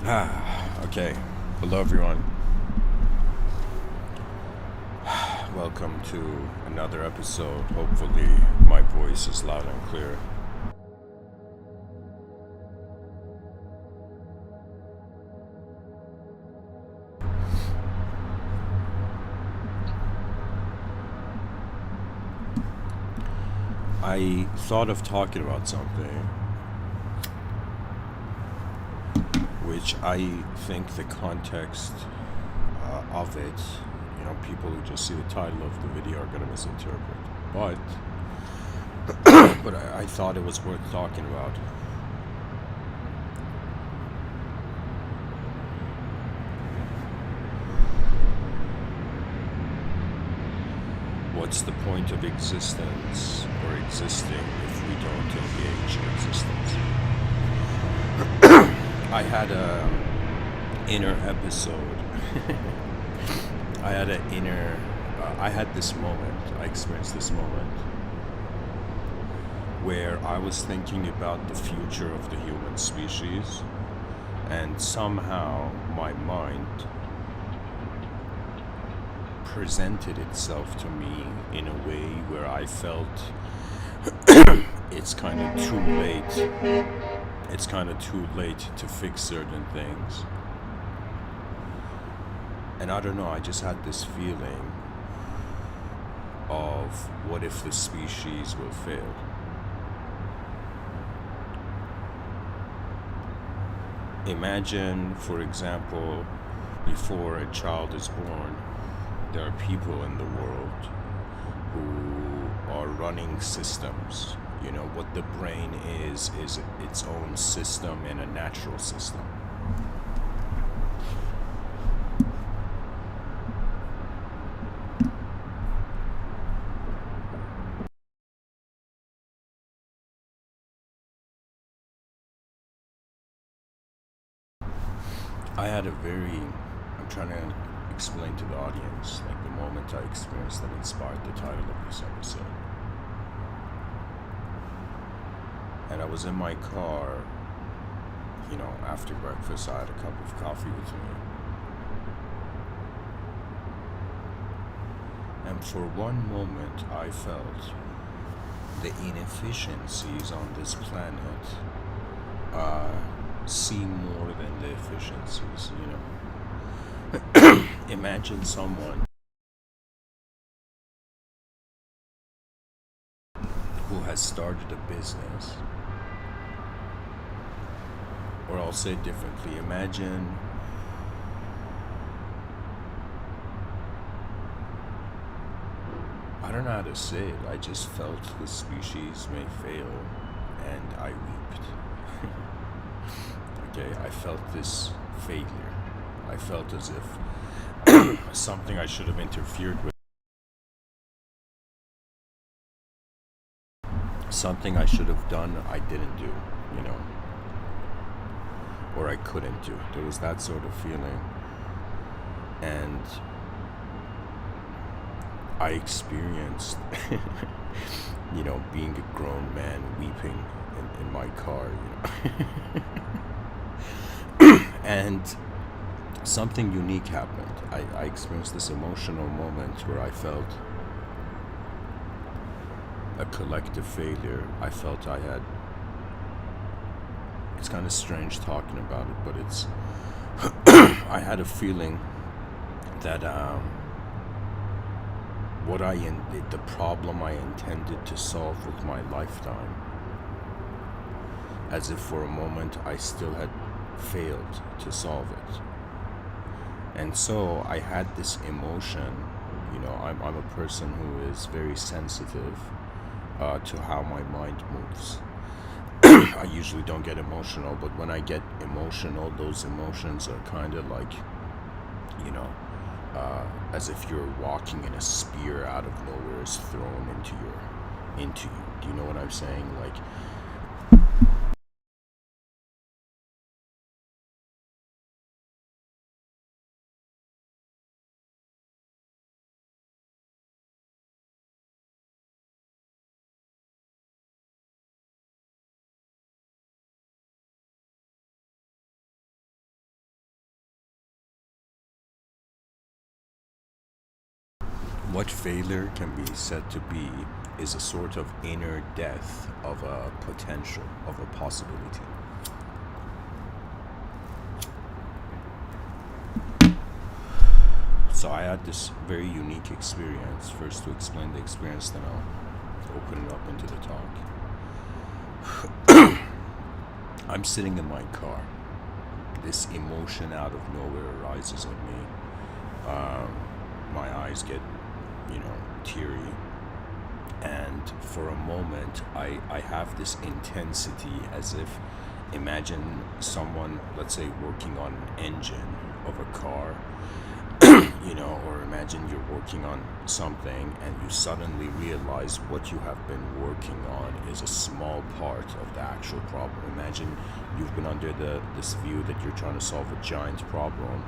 Okay. Hello, everyone. Welcome to another episode. Hopefully, my voice is loud and clear. I thought of talking about something which I think the context of it, people who just see the title of the video are going to misinterpret. But I thought it was worth talking about. What's the point of existence or existing if we don't engage in existence? I had a inner episode. I had this moment. I experienced this moment where I was thinking about the future of the human species, and somehow my mind presented itself to me in a way where I felt it's kind of too late. It's kind of too late to fix certain things. And I don't know, I just had this feeling of what if the species will fail? Imagine, for example, before a child is born, there are people in the world who are running systems. What the brain is its own system in a natural system. I'm trying to explain to the audience, like the moment I experienced that inspired the title of this episode. And I was in my car, after breakfast. I had a cup of coffee with me. And for one moment, I felt the inefficiencies on this planet seem more than the efficiencies, Imagine someone who has started a business. Or I'll say it differently. Imagine I don't know how to say it. I just felt the species may fail, and I wept. Okay, I felt this failure. I felt as if something I should have interfered with, something I should have done, I didn't do, or I couldn't do. There was that sort of feeling. And I experienced, being a grown man weeping in my car, And something unique happened. I experienced this emotional moment where I felt a collective failure. I felt it's kind of strange talking about it, but I had a feeling that the problem I intended to solve with my lifetime, as if for a moment I still had failed to solve it. And so I had this emotion. I'm a person who is very sensitive to how my mind moves. I usually don't get emotional, but when I get emotional, those emotions are kind of like, as if you're walking and a spear out of nowhere is thrown into you. Do you know what I'm saying? Like, What failure can be said to be is a sort of inner death of a potential, of a possibility. So I had this very unique experience. First, to explain the experience, then I'll open it up into the talk. I'm sitting in my car. This emotion out of nowhere arises in me. My eyes get, teary. And for a moment, I have this intensity as if, imagine someone, let's say, working on an engine of a car, or imagine you're working on something and you suddenly realize what you have been working on is a small part of the actual problem. Imagine you've been under this view that you're trying to solve a giant problem,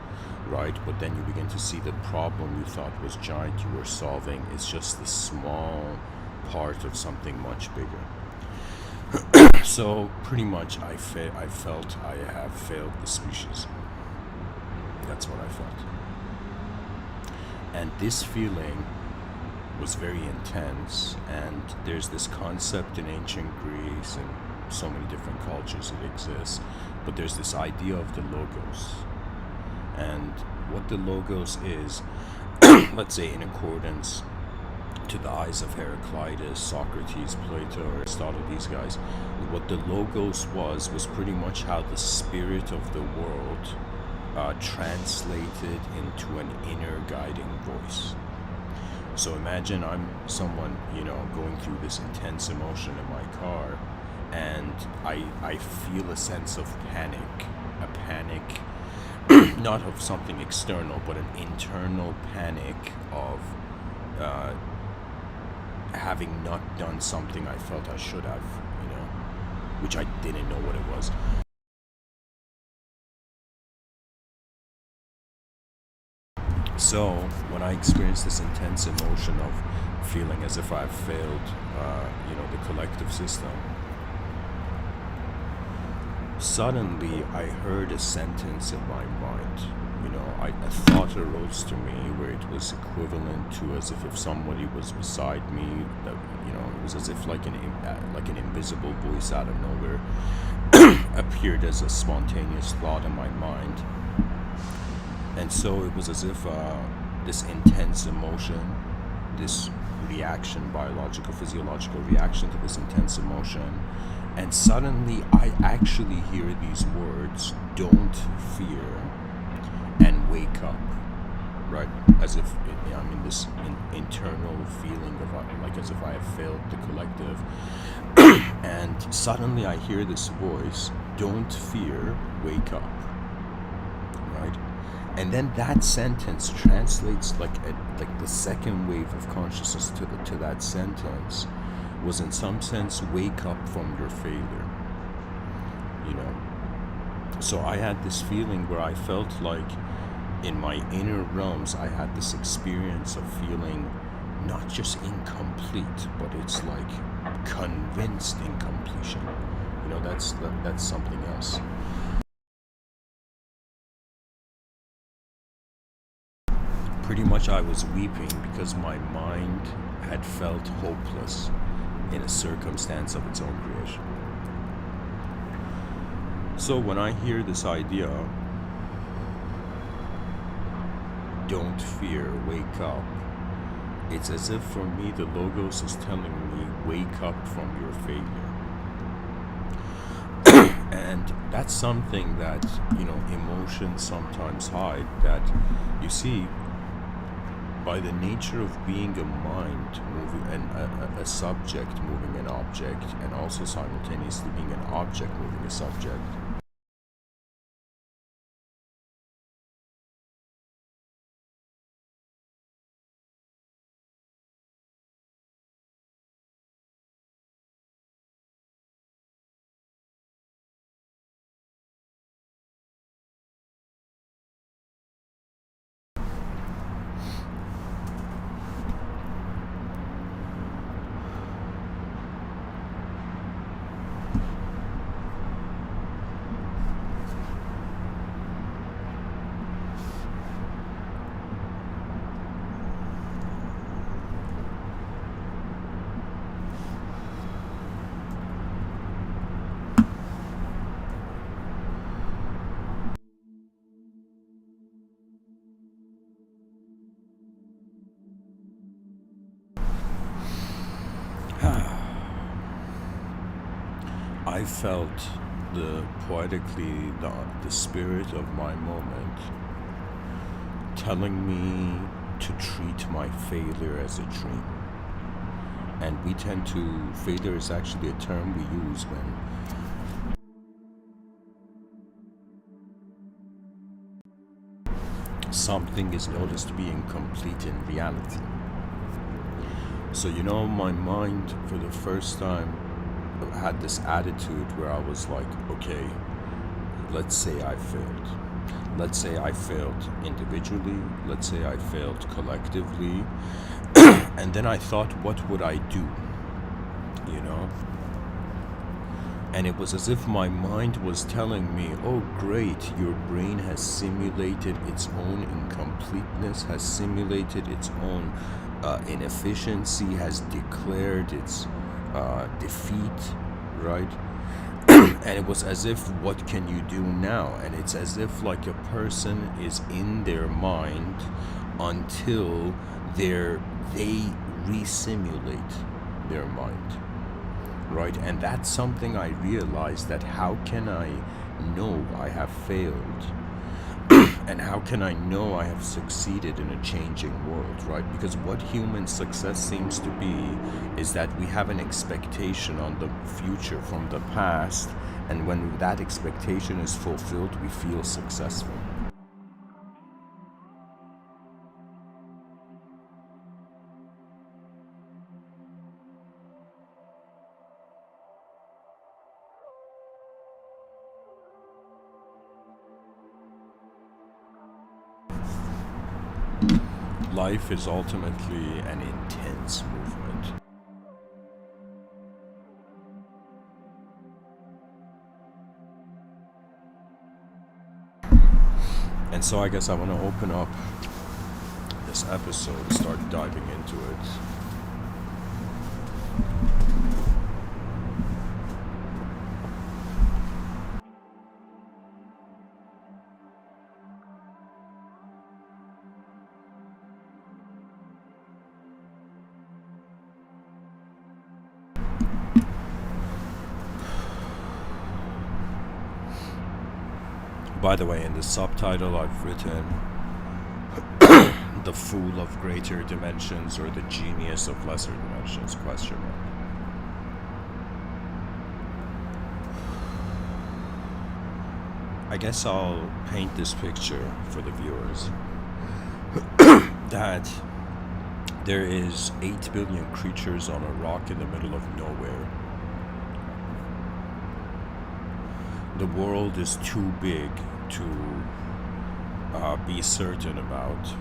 right? But then you begin to see the problem you thought was giant you were solving is just a small part of something much bigger. So pretty much I felt I have failed the species. That's what I felt. And this feeling was very intense, and there's this concept in ancient Greece and so many different cultures it exists, but there's this idea of the logos. And what the logos is, let's say in accordance to the eyes of Heraclitus, Socrates, Plato, Aristotle, these guys, what the logos was pretty much how the spirit of the world translated into an inner guiding voice. So imagine I'm someone, going through this intense emotion in my car, and I feel a sense of panic, a panic, not of something external, but an internal panic of having not done something I felt I should have, which I didn't know what it was. So when I experienced this intense emotion of feeling as if I've failed, the collective system, suddenly I heard a sentence in my mind. A thought arose to me where it was equivalent to as if somebody was beside me. That it was as if like an invisible voice out of nowhere appeared as a spontaneous thought in my mind. And so it was as if this intense emotion, this reaction, biological, physiological reaction to this intense emotion, and suddenly I actually hear these words, "Don't fear," and "Wake up," right? As if I'm in this internal feeling of like as if I have failed the collective. And suddenly I hear this voice, "Don't fear, wake up," right? And then that sentence translates like the second wave of consciousness to that sentence was in some sense, wake up from your failure. So I had this feeling where I felt like in my inner realms I had this experience of feeling not just incomplete, but it's like convinced incompletion. That's something else. Pretty much I was weeping because my mind had felt hopeless in a circumstance of its own creation. So when I hear this idea, "Don't fear, wake up," it's as if for me the Logos is telling me, wake up from your failure. And that's something that, emotions sometimes hide, that you see, by the nature of being a mind moving and a subject moving an object, and also simultaneously being an object moving a subject, I felt the spirit of my moment telling me to treat my failure as a dream. And failure is actually a term we use when something is noticed to be incomplete in reality. So, my mind for the first time had this attitude where I was like, okay, let's say I failed. Let's say I failed individually. Let's say I failed collectively. And then I thought, what would I do? And it was as if my mind was telling me, oh great, your brain has simulated its own incompleteness, has simulated its own inefficiency, has declared its defeat, right? And it was as if, what can you do now? And it's as if like a person is in their mind until they re-simulate their mind, right? And that's something I realized, that how can I know I have failed? And how can I know I have succeeded in a changing world, right? Because what human success seems to be is that we have an expectation on the future from the past, and when that expectation is fulfilled, we feel successful. Life is ultimately an intense movement. And so I guess I want to open up this episode and start diving into it. By the way, in the subtitle I've written the fool of greater dimensions or the genius of lesser dimensions, question mark. I guess I'll paint this picture for the viewers that there is 8 billion creatures on a rock in the middle of nowhere. The world is too big to be certain about,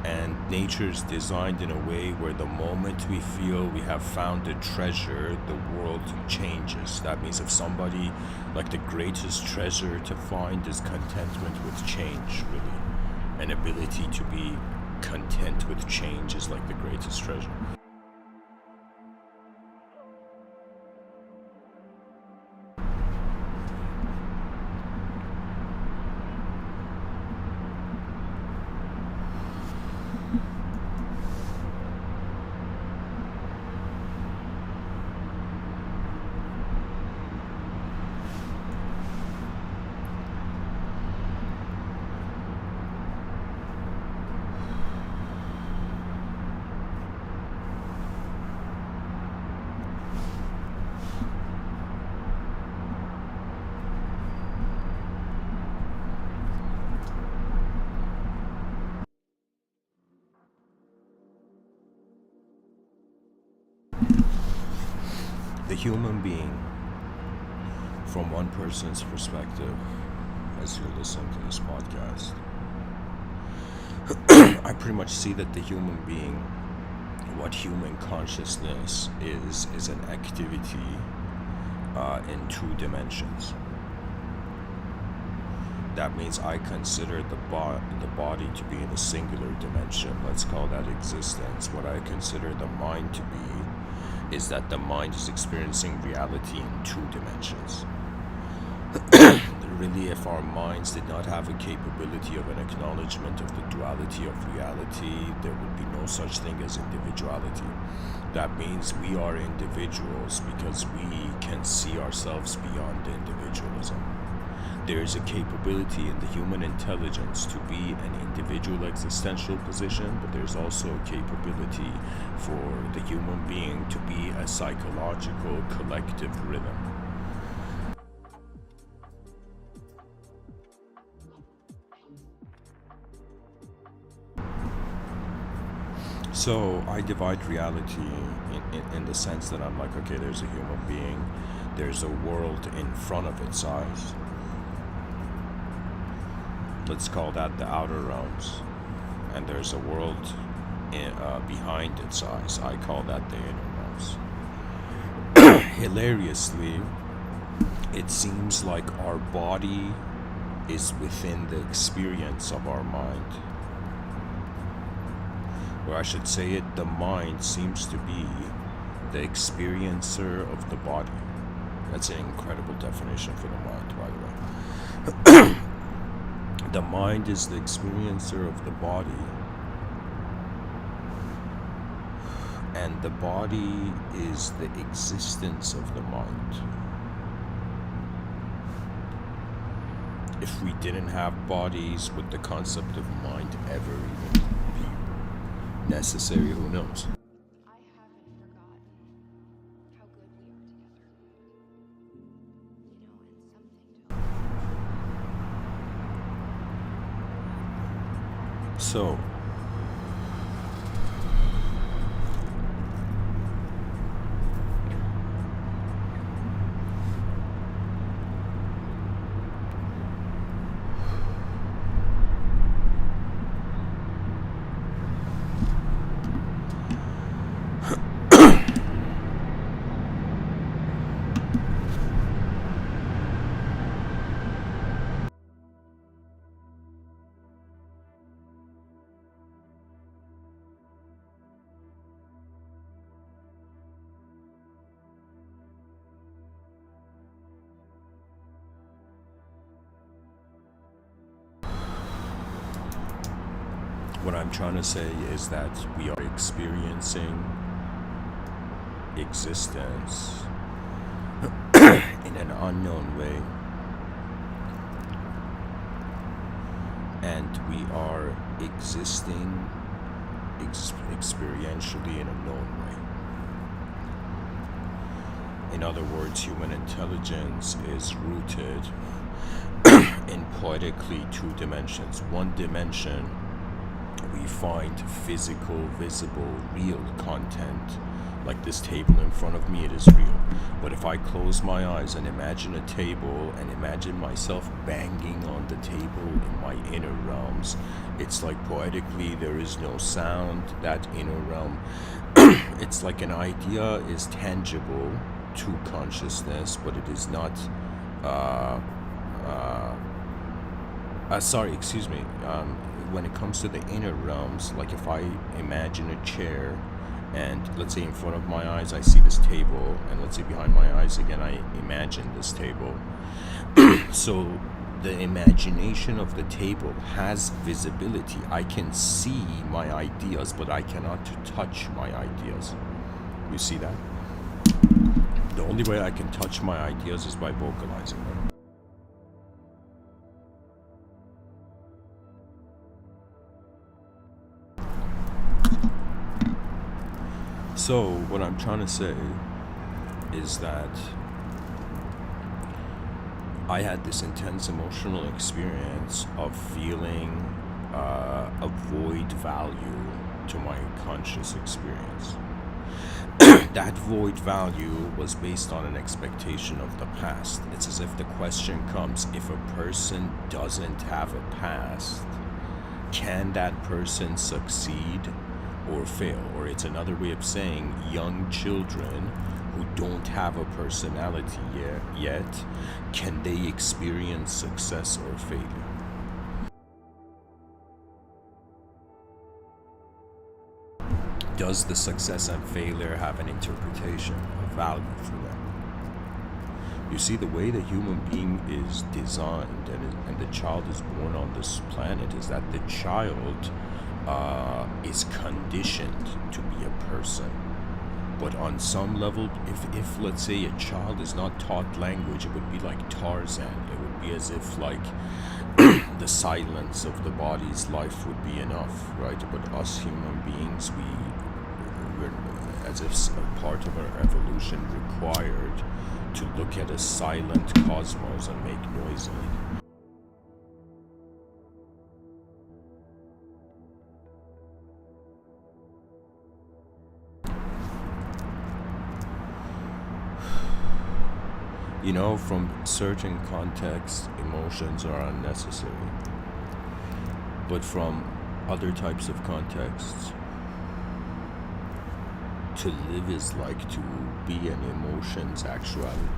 and nature's designed in a way where the moment we feel we have found a treasure, the world changes. That means if somebody, like, the greatest treasure to find is contentment with change, really. An ability to be content with change is like the greatest treasure. The human being, from one person's perspective, as you're listening to this podcast, I pretty much see that the human being, what human consciousness is an activity in 2 dimensions. That means I consider the body to be in a singular dimension. Let's call that existence. What I consider the mind to be is that the mind is experiencing reality in 2 dimensions. Really, if our minds did not have a capability of an acknowledgement of the duality of reality, there would be no such thing as individuality. That means we are individuals because we can see ourselves beyond individualism. There is a capability in the human intelligence to be an individual existential position, but there's also a capability for the human being to be a psychological collective rhythm. So I divide reality in the sense that I'm like, okay, there's a human being, there's a world in front of its eyes. Let's call that the outer realms. And there's a world behind its eyes. I call that the inner realms. Hilariously, it seems like our body is within the experience of our mind. Or I should say it, the mind seems to be the experiencer of the body. That's an incredible definition for the mind, by the way. The mind is the experiencer of the body, and the body is the existence of the mind. If we didn't have bodies, would the concept of mind ever even be necessary? Who knows? I haven't forgotten how good we are together. And something to So, what I'm trying to say is that we are experiencing existence in an unknown way, and we are existing experientially in a known way. In other words, human intelligence is rooted in poetically two dimensions. One dimension, we find physical, visible, real content. Like this table in front of me, it is real. But if I close my eyes and imagine a table and imagine myself banging on the table in my inner realms, it's like poetically there is no sound, that inner realm. It's like an idea is tangible to consciousness, but it is not when it comes to the inner realms, like if I imagine a chair and let's say in front of my eyes I see this table, and let's say behind my eyes again I imagine this table. So the imagination of the table has visibility. I can see my ideas, but I cannot touch my ideas. You see that? The only way I can touch my ideas is by vocalizing them. So, what I'm trying to say is that I had this intense emotional experience of feeling a void value to my conscious experience. That void value was based on an expectation of the past. It's as if the question comes, if a person doesn't have a past, can that person succeed or fail? Or it's another way of saying young children who don't have a personality yet, can they experience success or failure? Does the success and failure have an interpretation, a value for them? You see, the way the human being is designed and the child is born on this planet is that the child is conditioned to be a person. But on some level, if let's say a child is not taught language, it would be like Tarzan. It would be as if like the silence of the body's life would be enough, right? But us human beings, we're as if a part of our evolution required to look at a silent cosmos and make noise in it. You know, from certain contexts, emotions are unnecessary. But from other types of contexts, to live is like to be an emotion's actuality.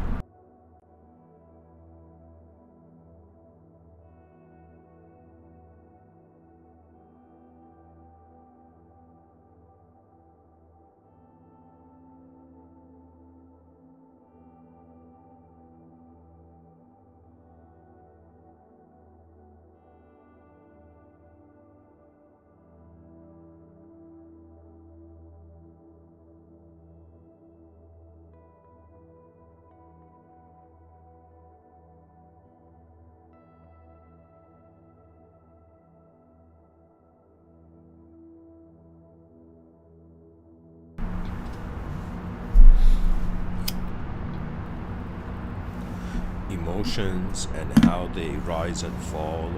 Emotions and how they rise and fall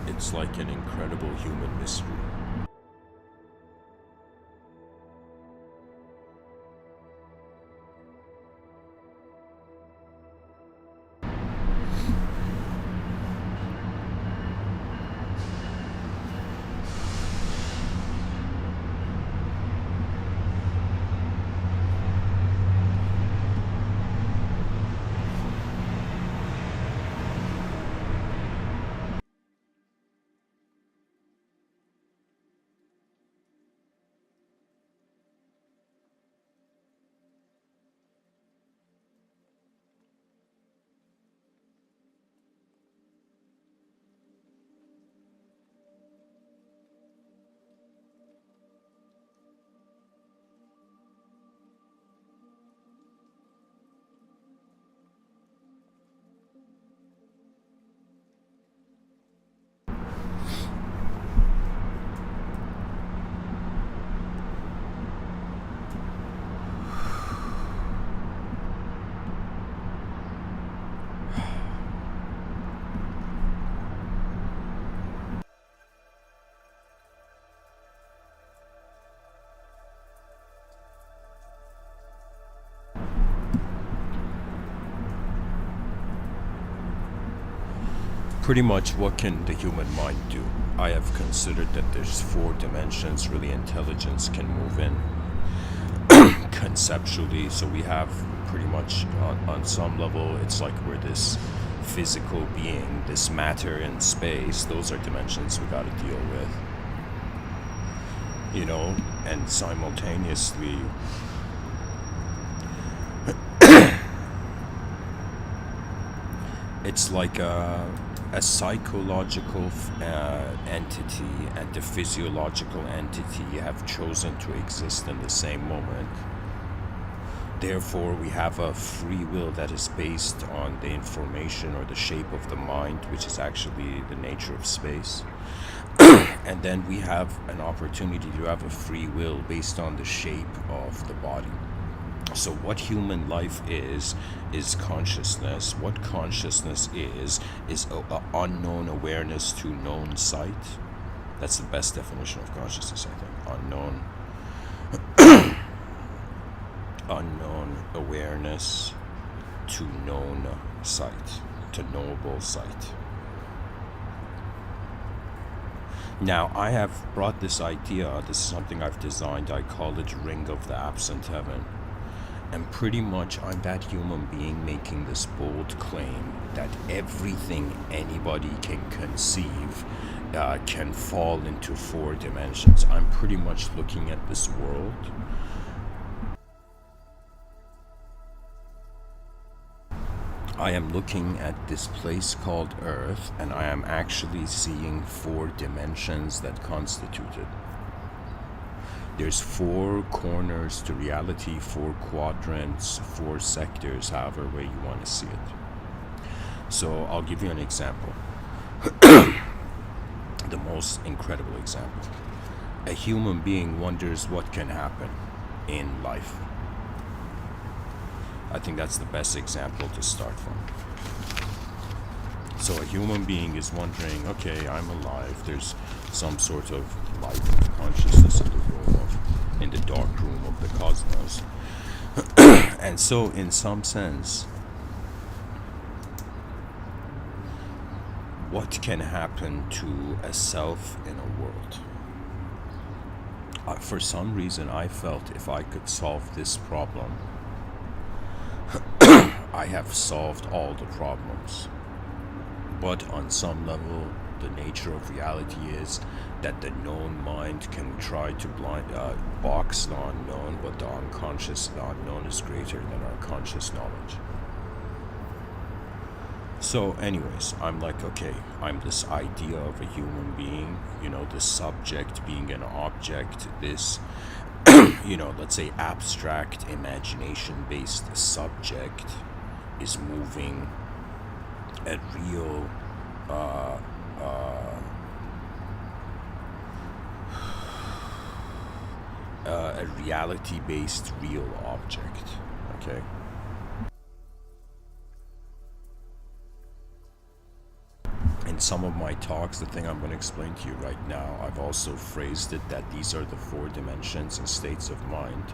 it's like an incredible human mystery. Pretty much, what can the human mind do? I have considered that there's 4 dimensions really intelligence can move in conceptually. So we have pretty much on some level, it's like we're this physical being, this matter in space. Those are dimensions we got to deal with, you know, and simultaneously it's like a psychological entity and the physiological entity have chosen to exist in the same moment. Therefore, we have a free will that is based on the information or the shape of the mind, which is actually the nature of space. And then we have an opportunity to have a free will based on the shape of the body. So what human life is consciousness. What consciousness is a unknown awareness to known sight. That's the best definition of consciousness, I think. Unknown awareness to known sight, to knowable sight. Now, I have brought this idea, this is something I've designed, I call it Ring of the Absent Heaven. And pretty much I'm that human being making this bold claim that everything anybody can conceive can fall into 4 dimensions. I'm pretty much looking at this world I am looking at this place called Earth, and I am actually seeing 4 dimensions that constitute it. There's 4 corners to reality, 4 quadrants, 4 sectors, however way you want to see it. So I'll give you an example. The most incredible example. A human being wonders what can happen in life. I think that's the best example to start from. So a human being is wondering, okay, I'm alive. There's some sort of light of consciousness in the dark room of the cosmos. And so in some sense, what can happen to a self in a world? For some reason, I felt if I could solve this problem, I have solved all the problems. But on some level, the nature of reality is that the known mind can try to box the unknown, but the unconscious, the unknown is greater than our conscious knowledge. So anyways, I'm like, okay, I'm this idea of a human being, the subject being an object, this, let's say abstract imagination-based subject is moving a real, a reality-based real object, okay? In some of my talks, the thing I'm going to explain to you right now, I've also phrased it that these are the 4 dimensions and states of mind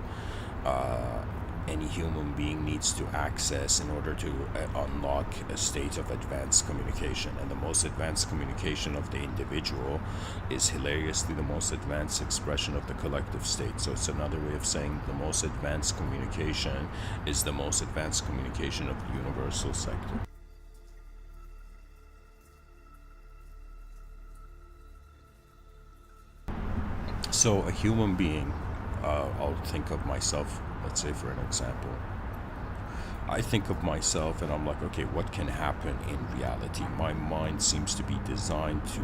any human being needs to access in order to unlock a state of advanced communication. And the most advanced communication of the individual is hilariously the most advanced expression of the collective state. So it's another way of saying the most advanced communication is the most advanced communication of the universal sector. So a human being, I'll think of myself, let's say for an example. I think of myself and I'm like, okay, what can happen in reality? My mind seems to be designed to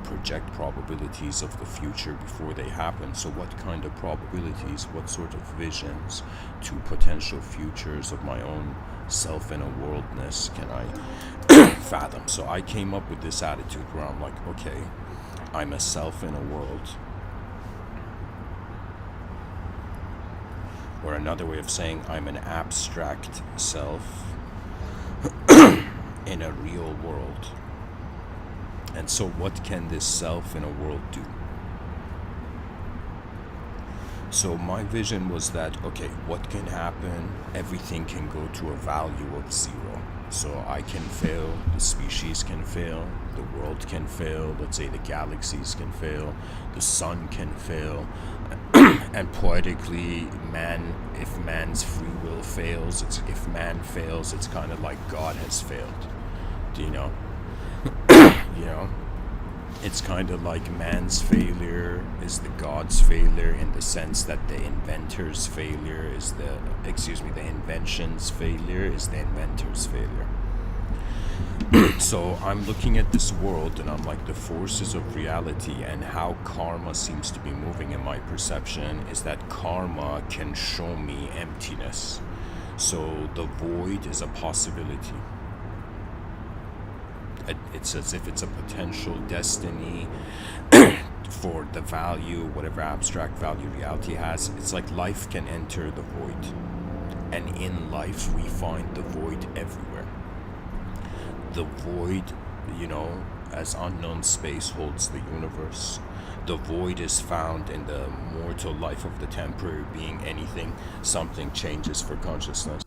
project probabilities of the future before they happen. So what kind of probabilities, what sort of visions to potential futures of my own self in a worldness can I fathom? So I came up with this attitude where I'm like, okay, I'm a self in a world. Or another way of saying, I'm an abstract self in a real world. And so what can this self in a world do? So my vision was that, okay, what can happen? Everything can go to a value of 0. So I can fail, the species can fail, the world can fail, let's say the galaxies can fail, the sun can fail, and poetically, if man's free will fails, if man fails, it's kind of like God has failed. Do you know? It's kind of like man's failure is the God's failure in the sense that the inventor's failure is the invention's failure is the inventor's failure. So I'm looking at this world and I'm like, the forces of reality and how karma seems to be moving in my perception is that karma can show me emptiness. So the void is a possibility. It's as if it's a potential destiny for the value, whatever abstract value reality has. It's like life can enter the void. And in life, we find the void everywhere. The void, as unknown space holds the universe. The void is found in the mortal life of the temporary being. Anything, something changes for consciousness.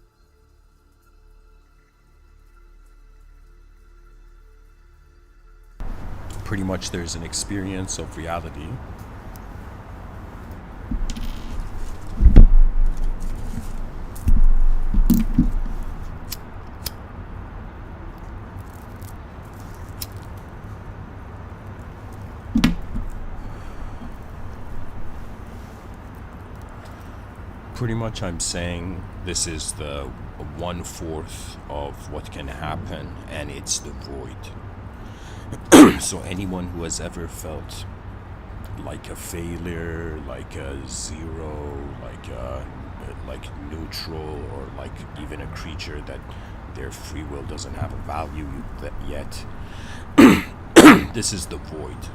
Pretty much there's an experience of reality. pretty much I'm saying this is the 1/4 of what can happen, and it's the void. So anyone who has ever felt like a failure, like a zero, like neutral, or like even a creature that their free will doesn't have a value yet, this is the void.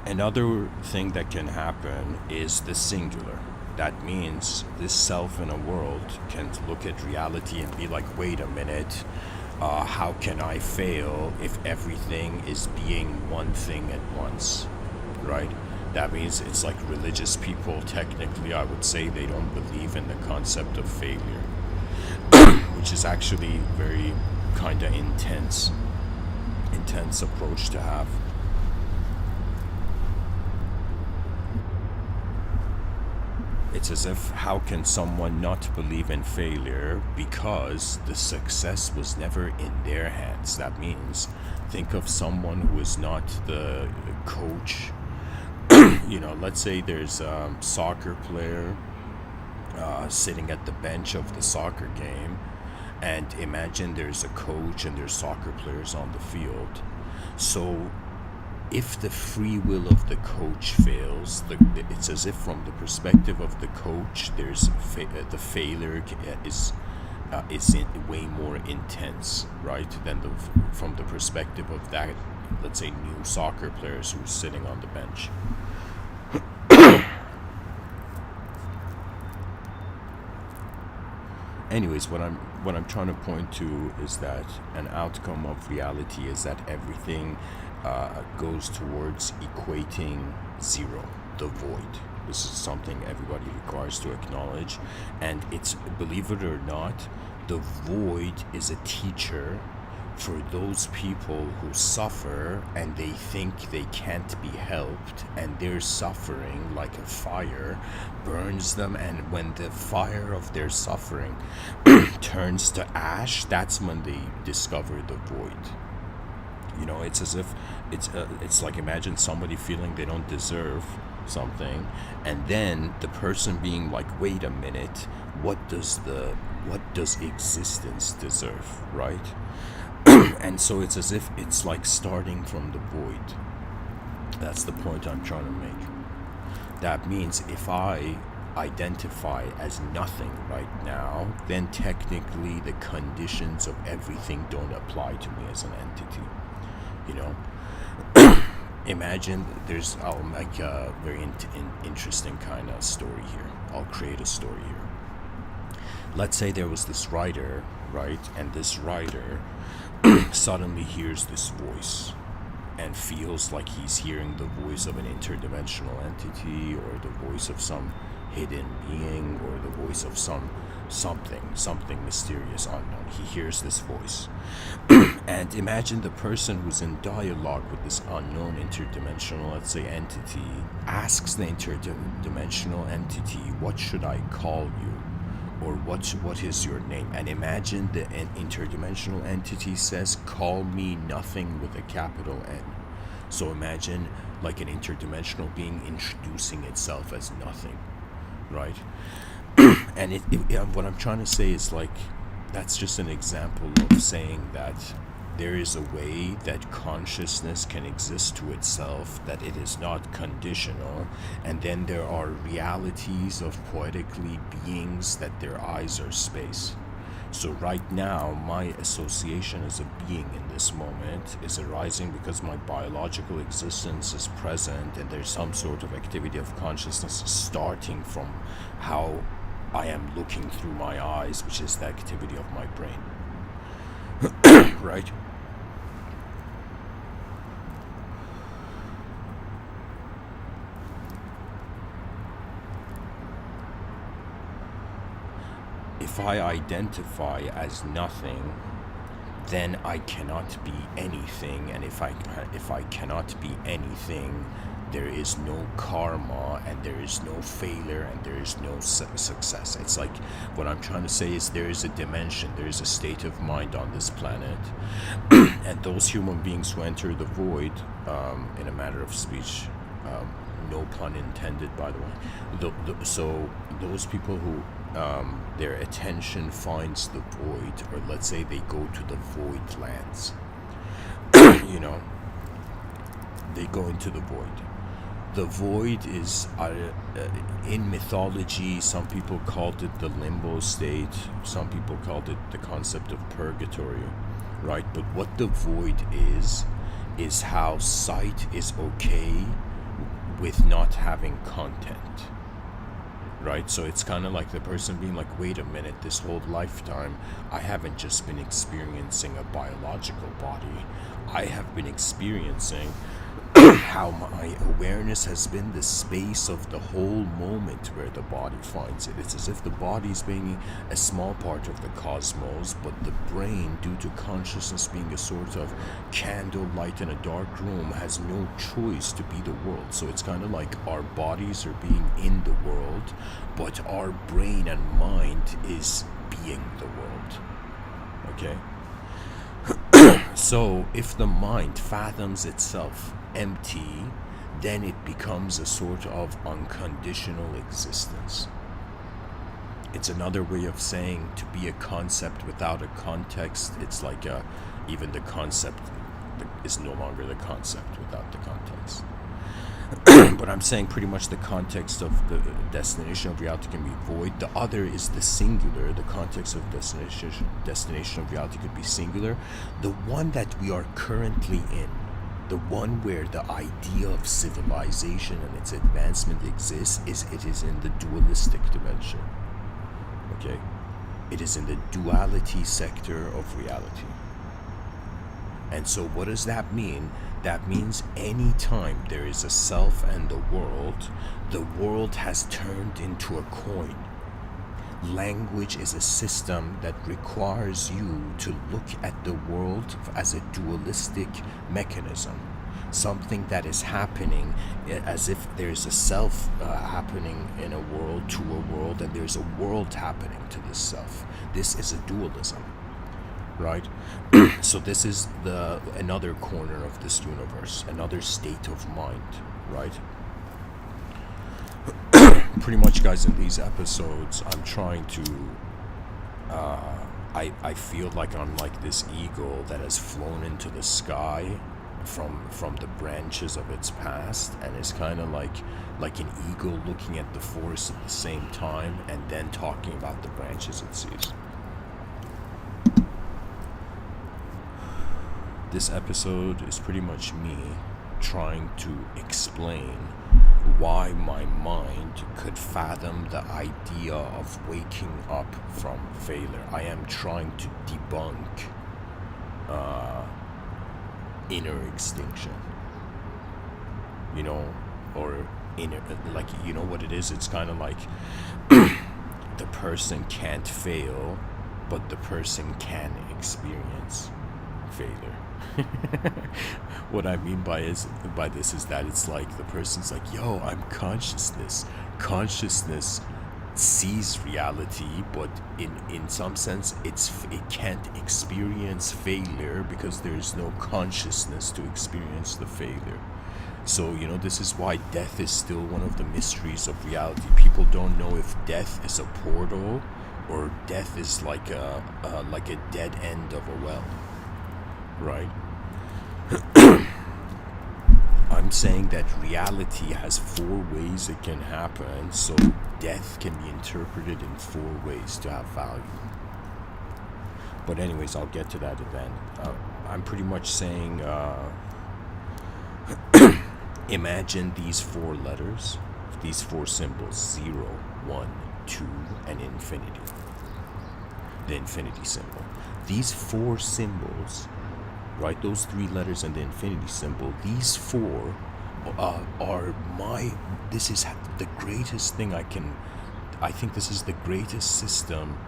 Another thing that can happen is the singular. That means this self in a world can look at reality and be like, wait a minute, how can I fail if everything is being one thing at once, right? That means it's like religious people, technically, I would say they don't believe in the concept of failure, which is actually very kind of intense approach to have. It's as if, how can someone not believe in failure because the success was never in their hands? That means, think of someone who is not the coach. Let's say there's a soccer player sitting at the bench of the soccer game, and imagine there's a coach and there's soccer players on the field. So if the free will of the coach fails, it's as if from the perspective of the coach, there's the failure is way more intense, right, than from the perspective of that, let's say, new soccer players who's sitting on the bench. Anyways, what I'm trying to point to is that an outcome of reality is that everything goes towards equating zero, the void. This is something everybody requires to acknowledge, and it's, believe it or not, the void is a teacher for those people who suffer and they think they can't be helped, and their suffering, like a fire, burns them, and when the fire of their suffering turns to ash, that's when they discover the void. It's as if it's like, imagine somebody feeling they don't deserve something, and then the person being like, wait a minute, what does existence deserve, right? And so it's as if it's like starting from the void. That's the point I'm trying to make. That means if I identify as nothing right now, then technically the conditions of everything don't apply to me as an entity. Imagine I'll make a very interesting kind of story here. I'll create a story here. Let's say there was this writer, right? And this writer suddenly hears this voice and feels like he's hearing the voice of an interdimensional entity, or the voice of some hidden being, or the voice of something mysterious, unknown. He hears this voice. And imagine the person who's in dialogue with this unknown interdimensional, let's say, entity, asks the interdimensional entity, what should I call you? Or what is your name? And imagine the interdimensional entity says, call me nothing with a capital N. So imagine like an interdimensional being introducing itself as nothing, right? And what I'm trying to say is, like, that's just an example of saying that there is a way that consciousness can exist to itself, that it is not conditional, and then there are realities of poetically beings that their eyes are space. So right now, my association as a being in this moment is arising because my biological existence is present, and there's some sort of activity of consciousness starting from how I am looking through my eyes, which is the activity of my brain. Right? If I identify as nothing, then I cannot be anything, and if I cannot be anything, there is no karma, and there is no failure, and there is no success. It's like, what I'm trying to say is, there is a dimension, there is a state of mind on this planet, and those human beings who enter the void, in a matter of speech, no pun intended, by the way. So those people who their attention finds the void, or let's say they go to the void lands, you know, they go into the void. The void is, in mythology, some people called it the limbo state, some people called it the concept of purgatory, right? But what the void is how sight is okay with not having content, right? So it's kind of like the person being like, wait a minute, this whole lifetime I haven't just been experiencing a biological body, I have been experiencing how my awareness has been the space of the whole moment where the body finds it. It's as if the body is being a small part of the cosmos, but the brain, due to consciousness being a sort of candle light in a dark room, has no choice to be the world. So it's kind of like our bodies are being in the world, but our brain and mind is being the world. Okay? So if the mind fathoms itself empty, then it becomes a sort of unconditional existence. It's another way of saying to be a concept without a context. It's like even the concept is no longer the concept without the context. But I'm saying pretty much the context of the destination of reality can be void. The other is the singular. The context of destination of reality could be singular. The one that we are currently in, the one where the idea of civilization and its advancement exists, it is in the dualistic dimension. Okay? It is in the duality sector of reality. And so what does that mean? That means any time there is a self and the world has turned into a coin. Language is a system that requires you to look at the world as a dualistic mechanism. Something that is happening as if there's a self happening in a world to a world, and there's a world happening to this self. This is a dualism. Right? So this is another corner of this universe, another state of mind, right? Pretty much, guys, in these episodes, I'm trying to I feel like I'm like this eagle that has flown into the sky from the branches of its past, and is kind of like an eagle looking at the forest at the same time and then talking about the branches it sees. This episode is pretty much me trying to explain why my mind could fathom the idea of waking up from failure. I am trying to debunk inner extinction, or inner, like, you know what it is? It's kind of like the person can't fail, but the person can experience failure. What I mean by this is that it's like the person's like, yo, I'm consciousness. Consciousness sees reality, but in some sense it can't experience failure because there's no consciousness to experience the failure. So, this is why death is still one of the mysteries of reality. People don't know if death is a portal or death is like a dead end of a well. Right? I'm saying that reality has 4 ways it can happen, so death can be interpreted in 4 ways to have value. But anyways, I'll get to that event. I'm pretty much saying, imagine these 4 letters, these 4 symbols, 0, 1, 2, and infinity. The infinity symbol. These 4 symbols, right, those 3 letters and the infinity symbol, these 4 this is the greatest thing I think this is the greatest system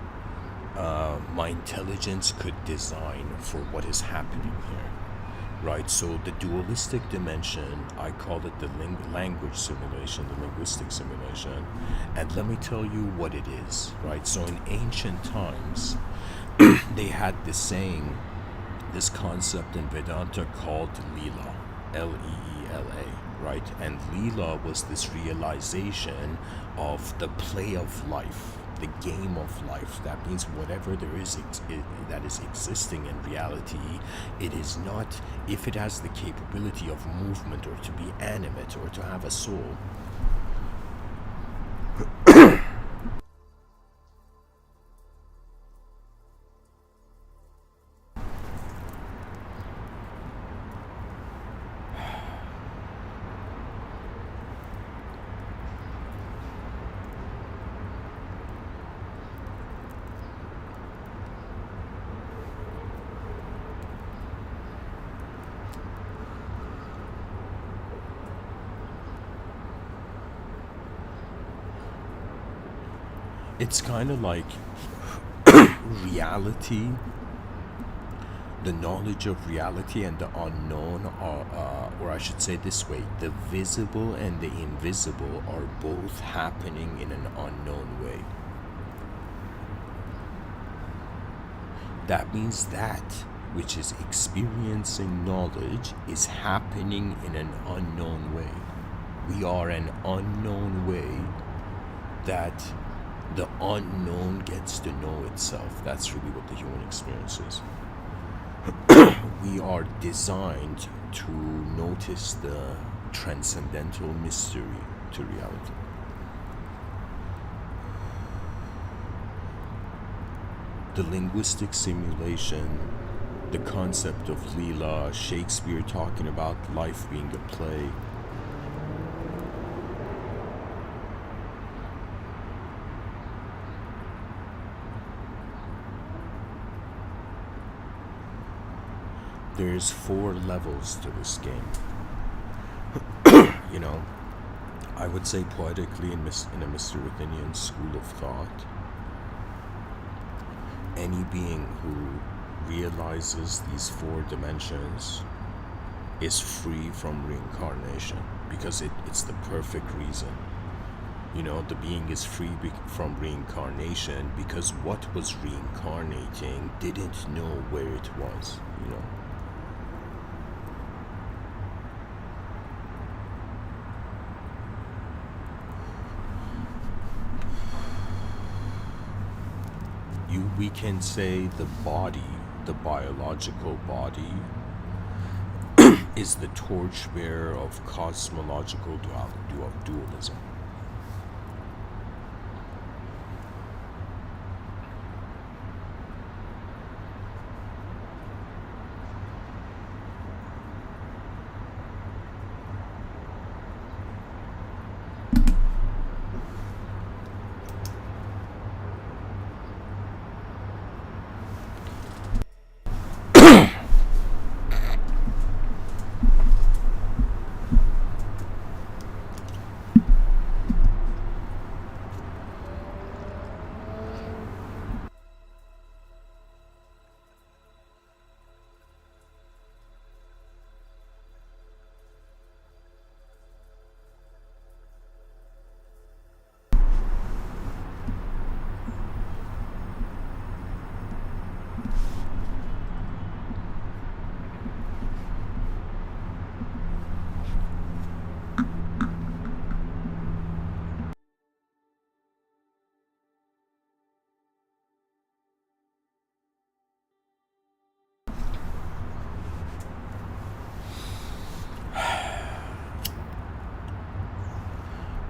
my intelligence could design for what is happening here, right? So the dualistic dimension, I call it the language simulation, the linguistic simulation, and let me tell you what it is, right? So in ancient times, they had this concept in Vedanta called Leela, Leela, right? And Leela was this realization of the play of life, the game of life. That means whatever there is that is existing in reality, it is not, if it has the capability of movement or to be animate or to have a soul. It's kind of like reality, the knowledge of reality and the unknown are, or I should say this way, the visible and the invisible are both happening in an unknown way. That means that which is experiencing knowledge is happening in an unknown way. We are an unknown way that the unknown gets to know itself. That's really what the human experience is. We are designed to notice the transcendental mystery to reality. The linguistic simulation, the concept of Leela, Shakespeare talking about life being a play. There's 4 levels to this game. You know, I would say poetically in a Mr.Withinian school of thought, any being who realizes these 4 dimensions is free from reincarnation, because it's the perfect reason. You know, the being is free from reincarnation because what was reincarnating didn't know where it was, you know. We can say the body, the biological body, is the torchbearer of cosmological dualism.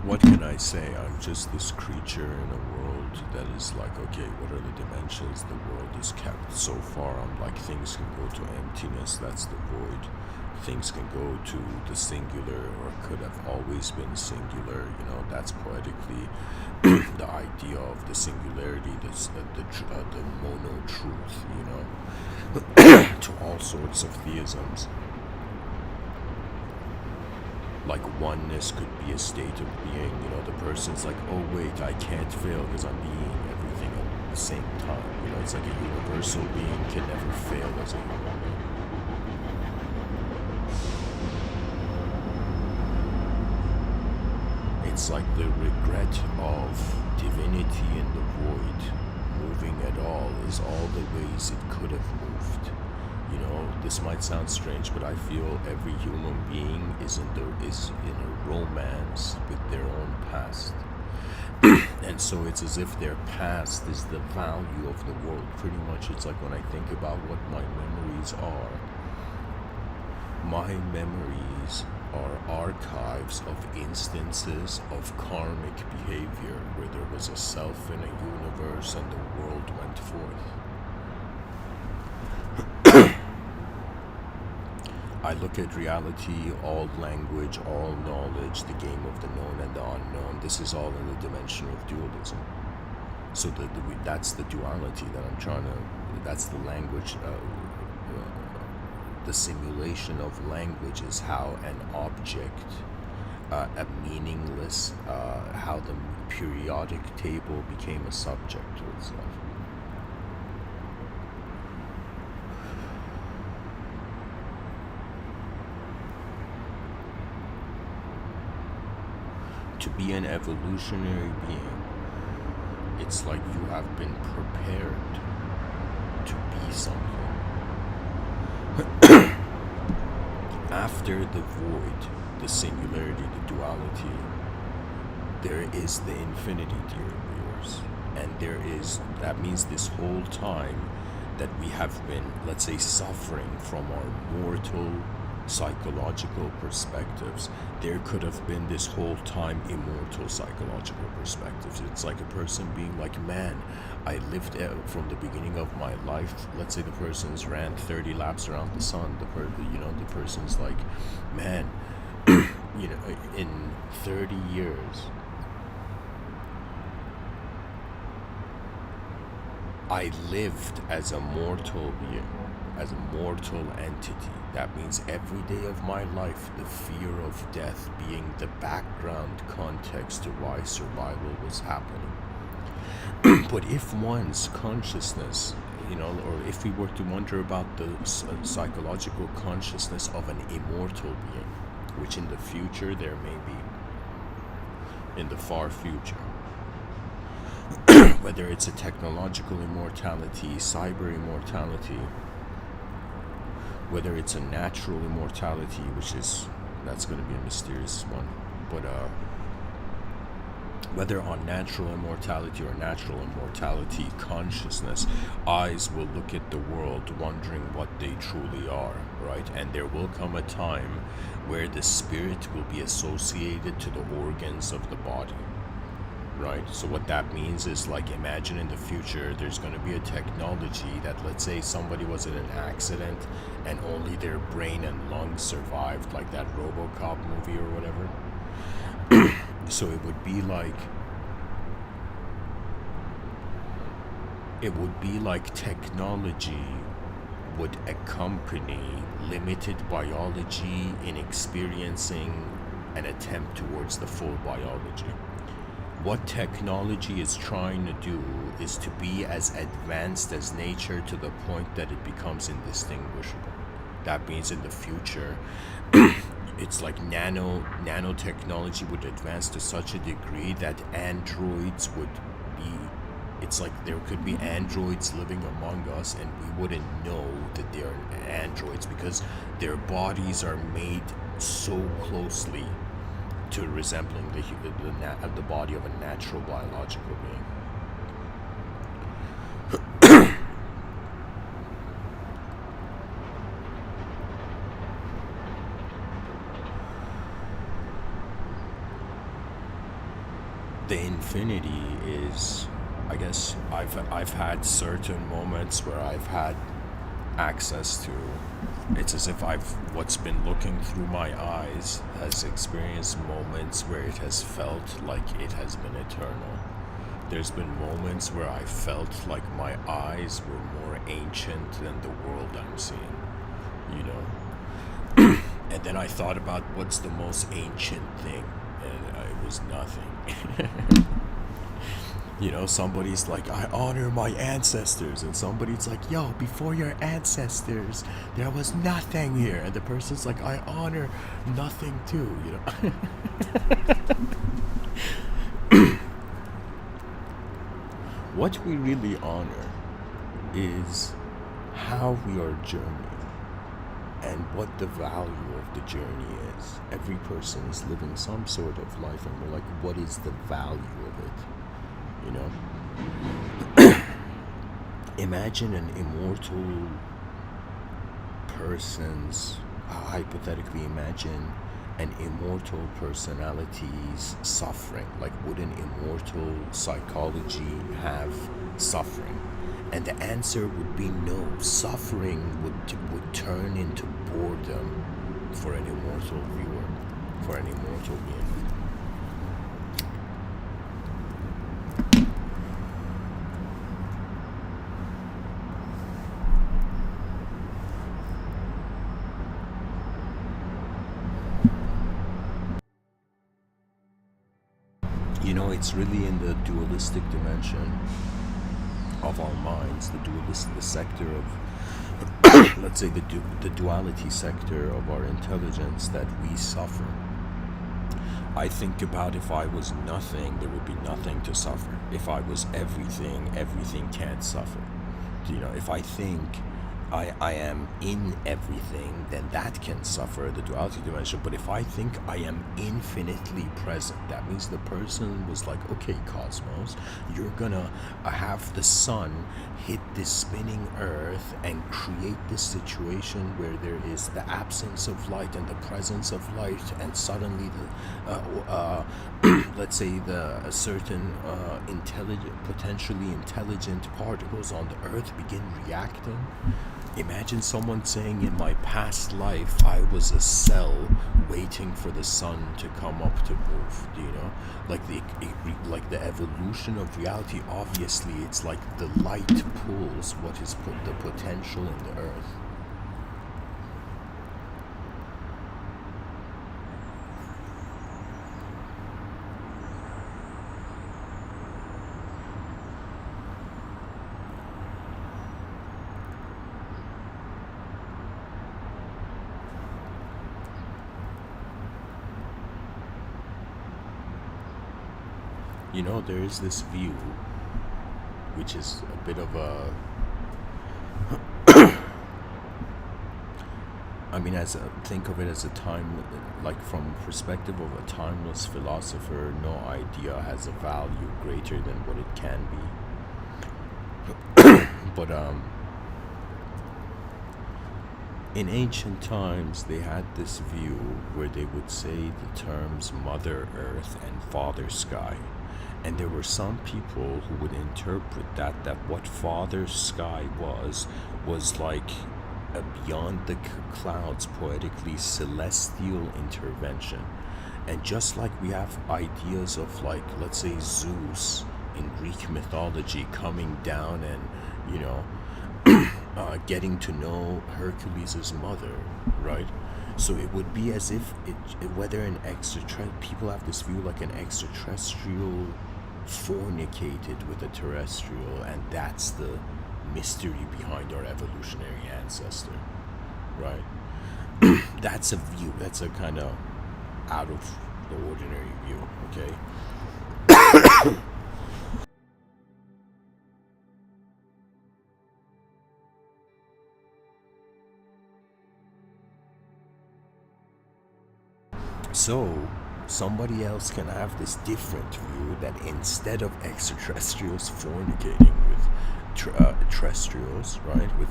What can I say? I'm just this creature in a world that is like, okay, what are the dimensions? The world is kept so far. I'm like, things can go to emptiness, that's the void. Things can go to the singular, or could have always been singular. You know, that's poetically the idea of the singularity, the mono truth, you know, to all sorts of theisms. Like oneness could be a state of being, you know, the person's like, oh wait, I can't fail because I'm being everything at the same time. You know, it's like a universal being can never fail as a human being. It's like the regret of divinity in the void moving at all is all the ways it could have moved. You know, this might sound strange, but I feel every human being is in a romance with their own past. And so it's as if their past is the value of the world. Pretty much, it's like when I think about what my memories are, my memories are archives of instances of karmic behavior where there was a self in a universe and the world went forth. I look at reality, all language, all knowledge, the game of the known and the unknown. This is all in the dimension of dualism. So that's the duality that I'm trying to, that's the language, the simulation of language is how an object, a meaningless, how the periodic table became a subject to itself. To be an evolutionary being, it's like you have been prepared to be something. After the void, the singularity, the duality, there is the infinity, dear viewers. And that means this whole time that we have been, let's say, suffering from our mortal psychological perspectives, there could have been this whole time immortal psychological perspectives. It's like a person being like, man, I lived from the beginning of my life. Let's say the person's ran 30 laps around the sun. The person's like, man, in 30 years, I lived as a mortal being, as a mortal entity. That means every day of my life, the fear of death being the background context to why survival was happening. But if one's consciousness, or if we were to wonder about the psychological consciousness of an immortal being, which in the future there may be, in the far future, whether it's a technological immortality, cyber immortality, whether it's a natural immortality, that's going to be a mysterious one, but whether on natural immortality or natural immortality consciousness, eyes will look at the world wondering what they truly are, right? And there will come a time where the spirit will be associated to the organs of the body. Right? So what that means is, like, imagine in the future there's going to be a technology that, let's say somebody was in an accident and only their brain and lungs survived, like that RoboCop movie or whatever. So it would be like technology would accompany limited biology in experiencing an attempt towards the full biology. What technology is trying to do is to be as advanced as nature to the point that it becomes indistinguishable. That means in the future, it's like nanotechnology would advance to such a degree that androids would be, it's like there could be androids living among us and we wouldn't know that they're androids because their bodies are made so closely to resembling the body of a natural biological being. The infinity is, I guess, I've had certain moments where I've had access to. It's as if what's been looking through my eyes has experienced moments where it has felt like it has been eternal. There's been moments where I felt like my eyes were more ancient than the world I'm seeing, And then I thought about what's the most ancient thing, and it was nothing. Somebody's like, I honor my ancestors, and somebody's like, yo, before your ancestors there was nothing here, and the person's like, I honor nothing too, What we really honor is how we are journeying and what the value of the journey is. Every person is living some sort of life, and we're like, what is the value of it? You know? Imagine an immortal person's, hypothetically imagine an immortal personality's suffering. Like, would an immortal psychology have suffering? And the answer would be no. Suffering would turn into boredom for an immortal viewer, for an immortal being. You know, it's really in the dualistic dimension of our minds, the sector of, let's say, the duality sector of our intelligence, that we suffer. I think about, if I was nothing, there would be nothing to suffer. If I was everything, everything can't suffer. You know, if I think I am in everything, then that can suffer, the duality dimension. But if I think I am infinitely present, that means the person was like, okay, cosmos, you're gonna have the sun hit this spinning earth and create this situation where there is the absence of light and the presence of light, and suddenly let's say a certain potentially intelligent particles on the earth begin reacting. Imagine someone saying, in my past life, I was a cell waiting for the sun to come up to move. Do you know? Like the evolution of reality, obviously, it's like the light pulls what is the potential in the earth. You know, there is this view, which is a bit of a, I mean, think of it as a time, like from the perspective of a timeless philosopher, no idea has a value greater than what it can be. But in ancient times, they had this view where they would say the terms Mother Earth and Father Sky. And there were some people who would interpret that what Father Sky was like a beyond the clouds, poetically celestial intervention. And just like we have ideas of, like, let's say Zeus in Greek mythology coming down and, you know, getting to know Hercules' mother, right? So it would be as if whether an people have this view like an extraterrestrial fornicated with a terrestrial, and that's the mystery behind our evolutionary ancestor, right? That's a view. That's a kind of out of the ordinary view, okay? So somebody else can have this different view that instead of extraterrestrials fornicating with terrestrials, right, with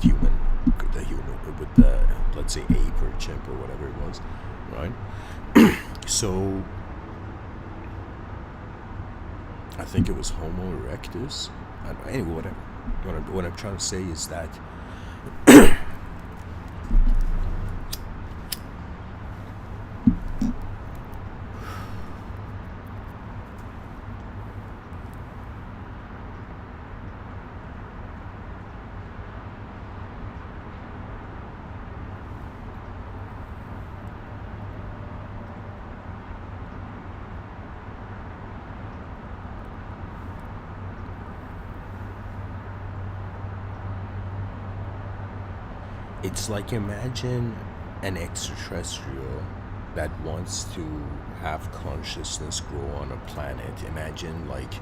the let's say ape or chimp or whatever it was, right? So I think it was Homo erectus. Anyway, whatever. What I'm trying to say is that it's like, imagine an extraterrestrial that wants to have consciousness grow on a planet. Imagine, like,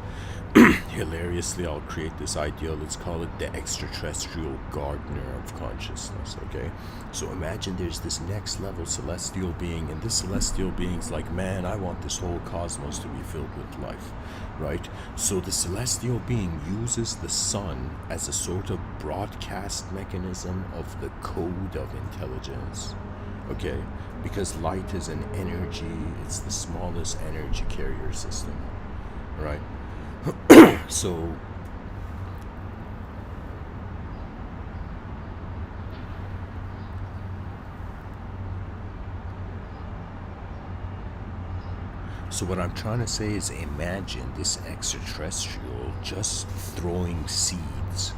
hilariously, I'll create this idea. Let's call it the extraterrestrial gardener of consciousness. Okay, so imagine there's this next level celestial being, and this celestial being's like, man, I want this whole cosmos to be filled with life, right? So the celestial being uses the sun as a sort of broadcast mechanism of the code of intelligence. Okay, because light is an energy, it's the smallest energy carrier system, right? So what I'm trying to say is, imagine this extraterrestrial just throwing seeds,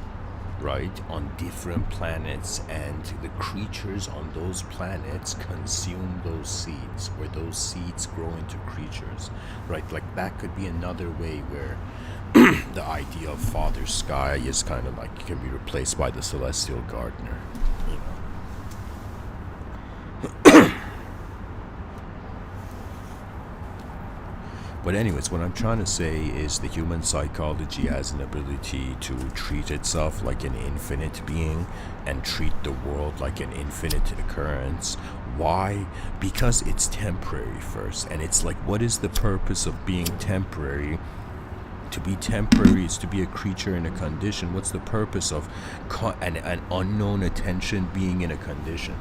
right, on different planets, and the creatures on those planets consume those seeds, or those seeds grow into creatures, right? Like, that could be another way where the idea of Father Sky is kind of like, can be replaced by the celestial gardener, you know. But anyways, what I'm trying to say is the human psychology has an ability to treat itself like an infinite being and treat the world like an infinite occurrence. Why? Because it's temporary first. And it's like, what is the purpose of being temporary? To be temporary is to be a creature in a condition. What's the purpose of an unknown attention being in a condition?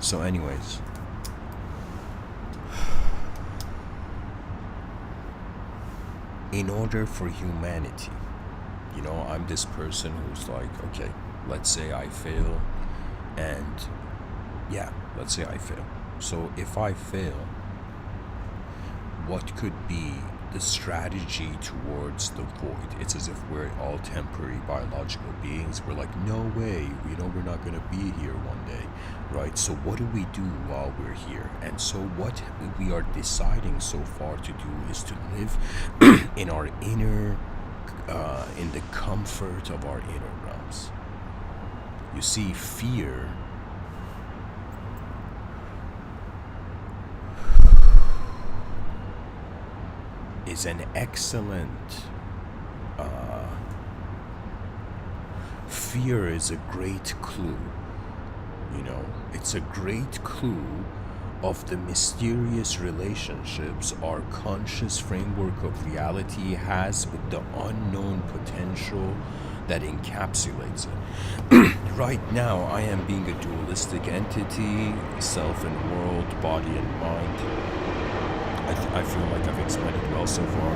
So anyways, in order for humanity, you know, I'm this person who's like, okay, let's say I fail, and yeah, let's say I fail. So if I fail, what could be the strategy towards the void? It's as if we're all temporary biological beings. We're like, no way, you know, we're not going to be here one day, right? So what do we do while we're here? And so what we are deciding so far to do is to live in our inner, in the comfort of our inner realms. You see, fear is an excellent, fear is a great clue, you know, it's a great clue of the mysterious relationships our conscious framework of reality has with the unknown potential that encapsulates it. Right now, I am being a dualistic entity, self and world, body and mind. I feel like I've explained it well so far.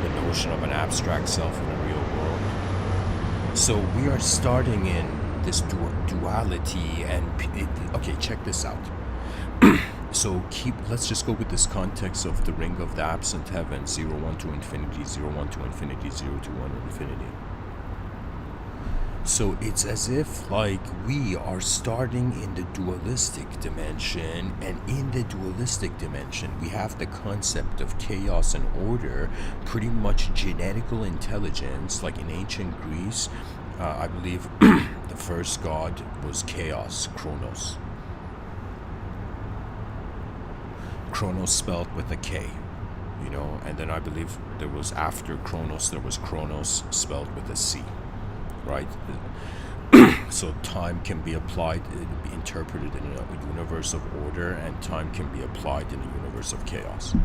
The notion of an abstract self in a real world. So we are starting in this duality, and okay, check this out. So let's just go with this context of the ring of the absent heaven, 0-1 to infinity, 0-1 to infinity, 0 to 1 infinity. So it's as if like we are starting in the dualistic dimension, and in the dualistic dimension we have the concept of chaos and order, pretty much genetical intelligence. Like in ancient Greece, I believe the first god was chaos, Kronos. Kronos spelled with a K, you know, and then I believe there was, after Kronos, there was Kronos spelled with a C. Right? So time can be applied, interpreted in a universe of order, and time can be applied in a universe of chaos.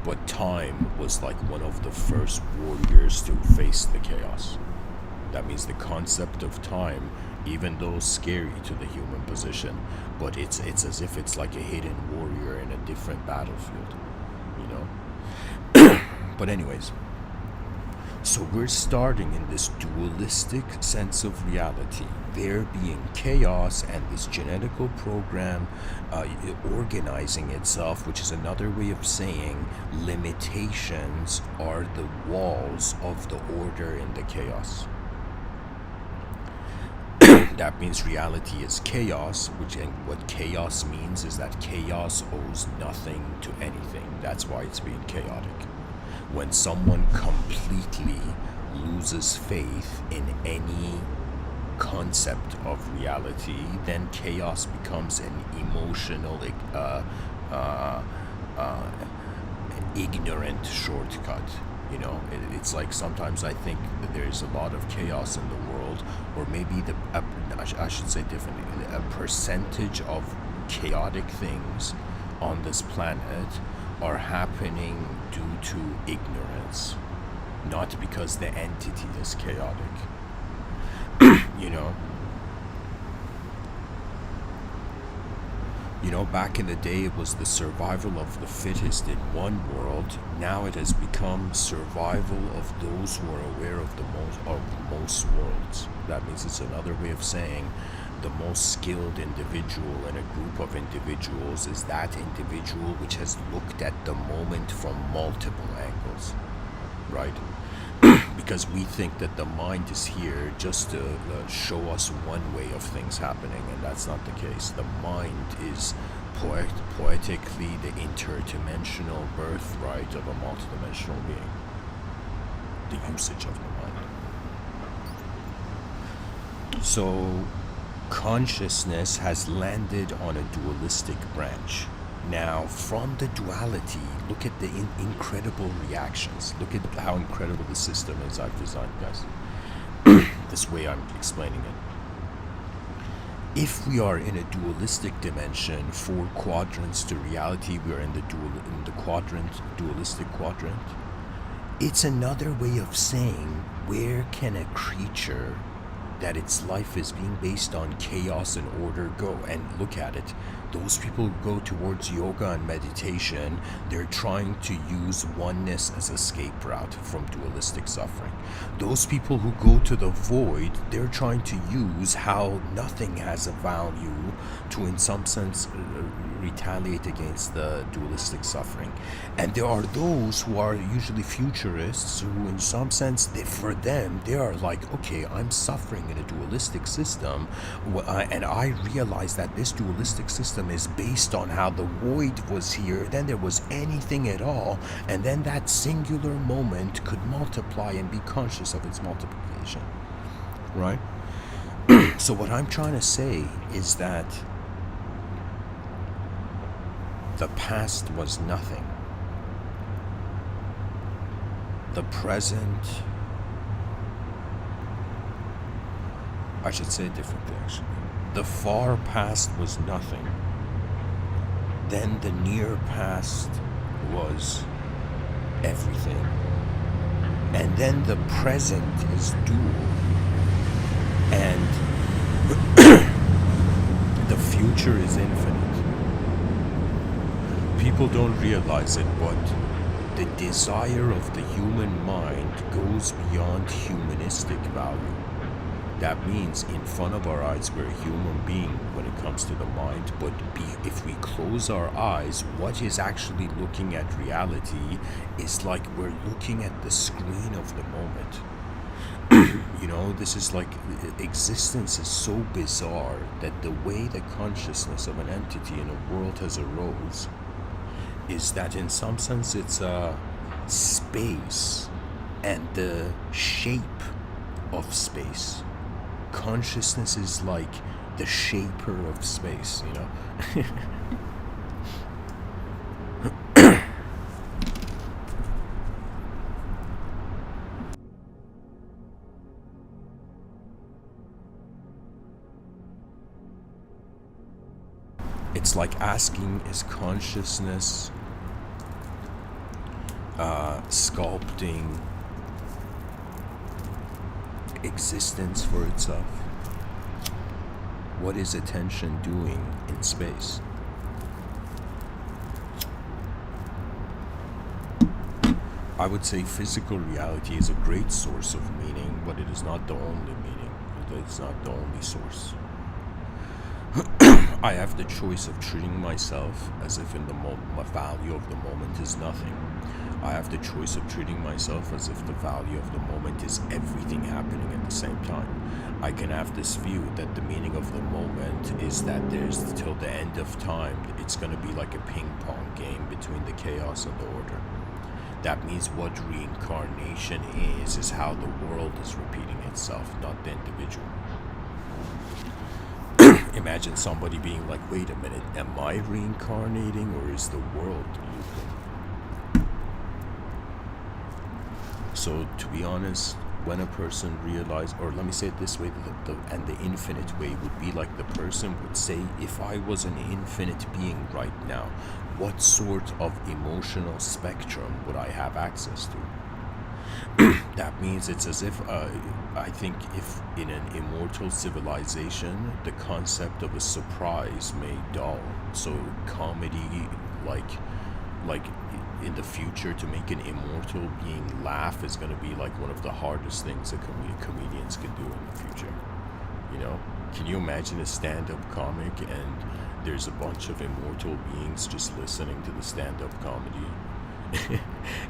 But time was like one of the first warriors to face the chaos. That means the concept of time, even though scary to the human position, but it's as if it's like a hidden warrior in a different battlefield, you know? But anyways, So we're starting in this dualistic sense of reality, there being chaos and this genetical program organizing itself, which is another way of saying limitations are the walls of the order in the chaos. That means reality is chaos, and what chaos means is that chaos owes nothing to anything. That's why it's being chaotic. When someone completely loses faith in any concept of reality, then chaos becomes an emotional, ignorant shortcut. It's like sometimes I think that there's a lot of chaos in the world, or maybe I should say differently, a percentage of chaotic things on this planet are happening due to ignorance, not because the entity is chaotic. Back in the day it was the survival of the fittest in one world. Now it has become survival of those who are aware of most worlds. That means it's another way of saying the most skilled individual in a group of individuals is that individual which has looked at the moment from multiple angles, right? Because we think that the mind is here just to show us one way of things happening, and that's not the case. The mind is poetically the interdimensional birthright of a multidimensional being. The usage of the mind. So, consciousness has landed on a dualistic branch. Now, from the duality, look at the incredible reactions. Look at how incredible the system is I've designed, guys. This way I'm explaining it. If we are in a dualistic dimension, 4 quadrants to reality, we are in the dualistic quadrant. It's another way of saying, where can a creature that its life is being based on chaos and order go? And look at it. Those people who go towards yoga and meditation, they're trying to use oneness as escape route from dualistic suffering. Those people who go to the void, they're trying to use how nothing has a value to, in some sense, retaliate against the dualistic suffering. And there are those who are usually futurists who, in some sense, for them, they are like, okay, I'm suffering in a dualistic system, and I realize that this dualistic system is based on how the void was here, then there was anything at all, and then that singular moment could multiply and be conscious of its multiplication, right? So what I'm trying to say is that the past was nothing. The present, I should say it differently actually. The far past was nothing. Then the near past was everything. And then the present is dual. And the future is infinite. People don't realize it, but the desire of the human mind goes beyond humanistic value. That means in front of our eyes we're a human being when it comes to the mind, but if we close our eyes, what is actually looking at reality is like we're looking at the screen of the moment. This is like, existence is so bizarre that the way the consciousness of an entity in a world has arose is that in some sense it's a space and the shape of space. Consciousness is like the shaper of space, It's like asking, is consciousness sculpting existence for itself? What is attention doing in space? I would say physical reality is a great source of meaning, but it is not the only meaning. It's not the only source. I have the choice of treating myself as if in the value of the moment is nothing. I have the choice of treating myself as if the value of the moment is everything happening at the same time. I can have this view that the meaning of the moment is that there's till the end of time, it's going to be like a ping pong game between the chaos and the order. That means what reincarnation is how the world is repeating itself, not the individual. Imagine somebody being like, wait a minute, am I reincarnating or is the world looping? So to be honest, when a person realizes, or let me say it this way, the infinite way would be like the person would say, if I was an infinite being right now, what sort of emotional spectrum would I have access to? That means it's as if, I think if in an immortal civilization, the concept of a surprise may dull. So comedy, like in the future, to make an immortal being laugh is going to be like one of the hardest things that comedians can do in the future. You know, can you imagine a stand-up comic and there's a bunch of immortal beings just listening to the stand-up comedy?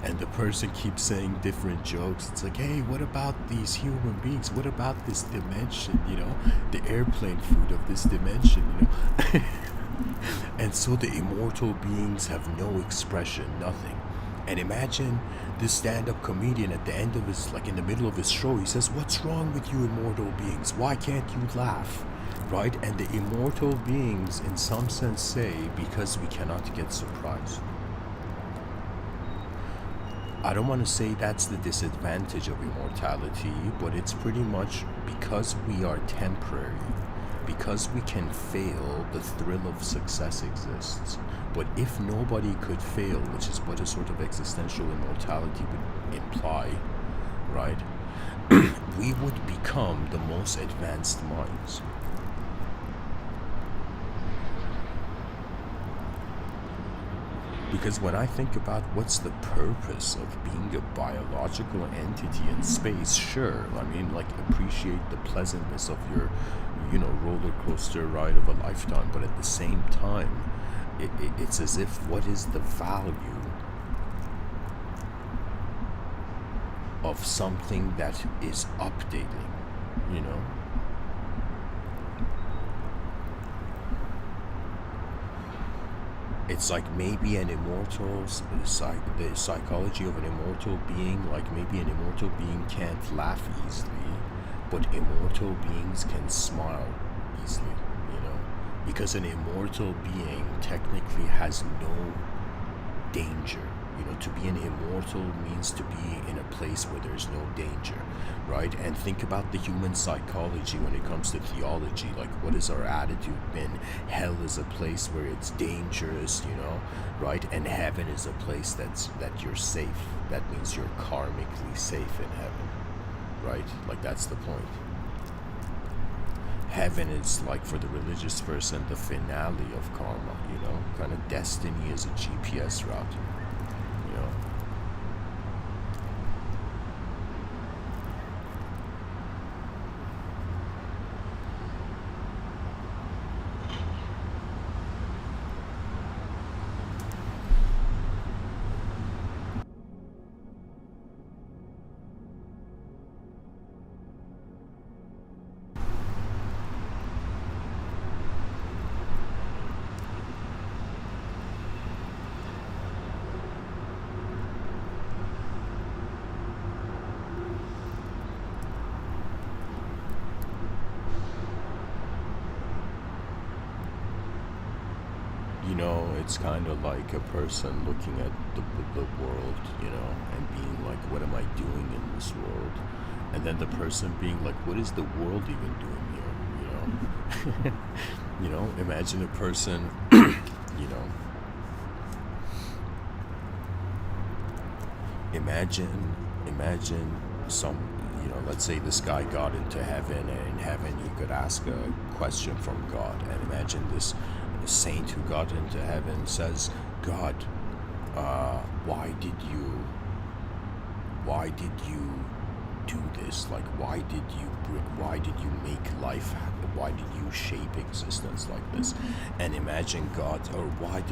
And the person keeps saying different jokes. It's like, hey, what about these human beings? What about this dimension? You know, the airplane food of this dimension, you know? And so the immortal beings have no expression, nothing. And imagine this stand-up comedian at the end of his, like in the middle of his show, he says, what's wrong with you immortal beings? Why can't you laugh? Right? And the immortal beings in some sense say, because we cannot get surprised. I don't want to say that's the disadvantage of immortality, but it's pretty much because we are temporary. Because we can fail, the thrill of success exists. But if nobody could fail, which is what a sort of existential immortality would imply, right? We would become the most advanced minds. Because when I think about what's the purpose of being a biological entity in space, sure, I mean, like, appreciate the pleasantness of your, you know, roller coaster ride of a lifetime, but at the same time, it's as if, what is the value of something that is updating, you know? It's like maybe an immortal, the psychology of an immortal being, like maybe an immortal being can't laugh easily, but immortal beings can smile easily, you know? Because an immortal being technically has no danger. You know, to be an immortal means to be in a place where there's no danger, right? And think about the human psychology when it comes to theology. Like, what has our attitude been? Hell is a place where it's dangerous, you know, right? And heaven is a place that you're safe. That means you're karmically safe in heaven, right? Like, that's the point. Heaven is, like, for the religious person, the finale of karma, you know? Kind of destiny is a GPS route. You know. You know, it's kind of like a person looking at the world, you know, and being like, what am I doing in this world? And then the person being like, what is the world even doing here, you know? You know, imagine a person, you know, imagine some, you know, let's say this guy got into heaven, and in heaven he could ask a question from God, and imagine this saint who got into heaven says, God, why did you why did you do this? Like, why did you make life, why did you shape existence like this? And imagine God, or why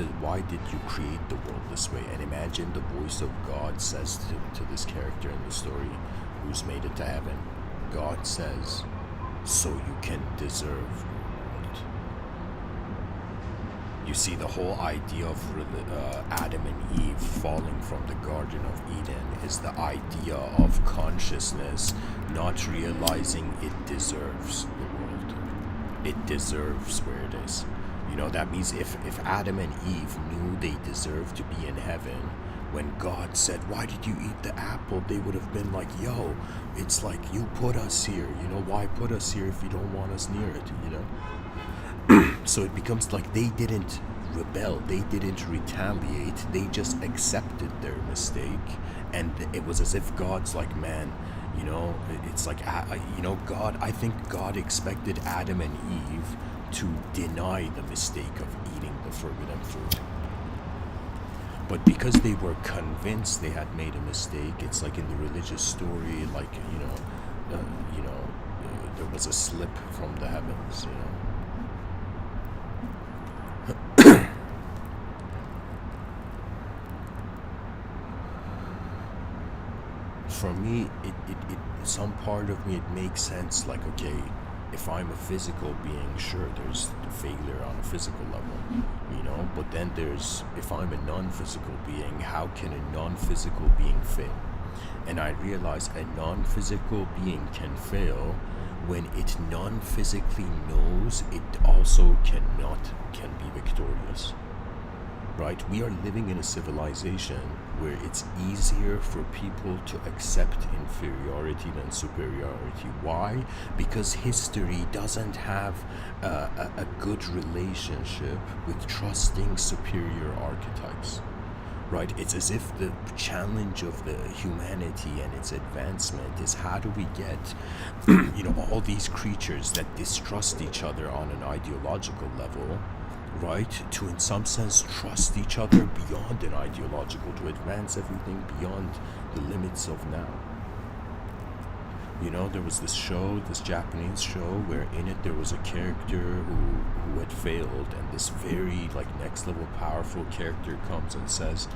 did you create the world this way? And imagine the voice of God says to this character in the story who's made it to heaven, God says, so you can deserve reward. You see, the whole idea of Adam and Eve falling from the Garden of Eden is the idea of consciousness not realizing it deserves the world. It deserves where it is. You know, that means if Adam and Eve knew they deserved to be in heaven, when God said, why did you eat the apple? They would have been like, yo, it's like you put us here. You know, why put us here if you don't want us near it, you know? So it becomes like they didn't rebel, they didn't retaliate, they just accepted their mistake. And it was as if God's like, man, you know, it's like, you know, God, I think God expected Adam and Eve to deny the mistake of eating the forbidden fruit. But because they were convinced they had made a mistake, it's like in the religious story, like, there was a slip from the heavens, you know. For me, some part of me, it makes sense, like, okay, if I'm a physical being, sure, there's the failure on a physical level, you know, but then there's, if I'm a non-physical being, how can a non-physical being fail? And I realize a non-physical being can fail when it non-physically knows it also can be victorious. Right? We are living in a civilization where it's easier for people to accept inferiority than superiority. Why? Because history doesn't have a good relationship with trusting superior archetypes. Right? It's as if the challenge of the humanity and its advancement is, how do we get, all these creatures that distrust each other on an ideological level, right, to in some sense trust each other beyond an ideological, to advance everything beyond the limits of now. You know, there was this Japanese show, where in it there was a character who had failed, and this very, like, next level powerful character comes and says,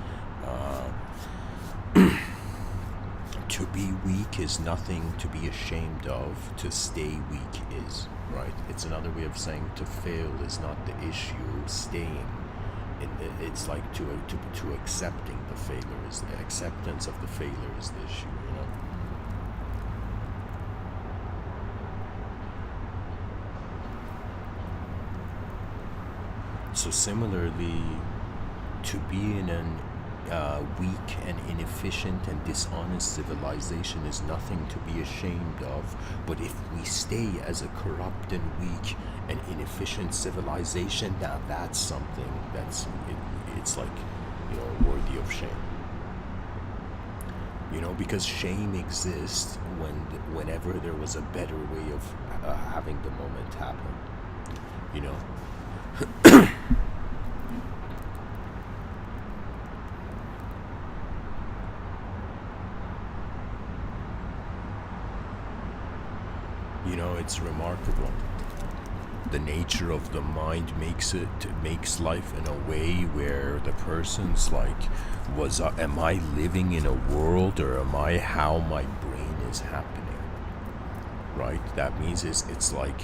to be weak is nothing to be ashamed of, to stay weak is, right? It's another way of saying to fail is not the issue, staying in the, it's like to accepting the failure is the acceptance of the failure is the issue, you know? So similarly, to be in an weak and inefficient and dishonest civilization is nothing to be ashamed of, but if we stay as a corrupt and weak and inefficient civilization, now that's something that's, it's like, worthy of shame. Because shame exists whenever there was a better way of having the moment happen, It's remarkable. The nature of the mind makes life in a way where the person's like, am I living in a world, or am I how my brain is happening? Right? That means it's like,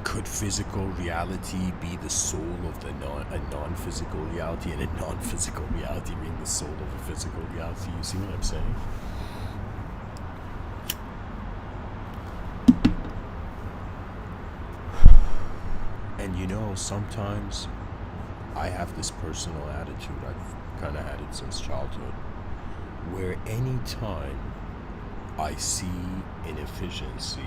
could physical reality be the soul of a non-physical reality, and a non-physical reality being the soul of a physical reality? You see what I'm saying? And sometimes I have this personal attitude, I've kind of had it since childhood, where any time I see inefficiency,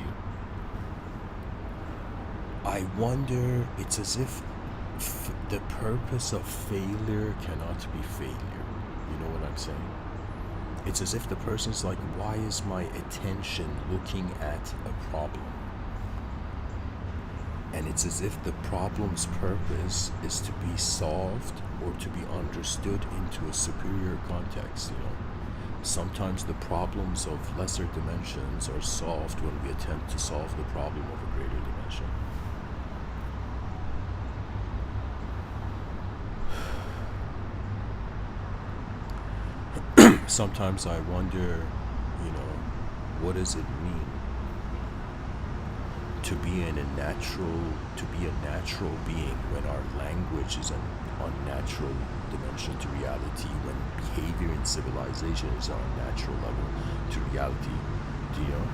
I wonder, it's as if the purpose of failure cannot be failure. You know what I'm saying? It's as if the person's like, why is my attention looking at a problem? And it's as if the problem's purpose is to be solved or to be understood into a superior context, Sometimes the problems of lesser dimensions are solved when we attempt to solve the problem of a greater dimension. Sometimes I wonder, what does it mean to be a natural being when our language is an unnatural dimension to reality, when behavior in civilization is on a natural level to reality. Do you know?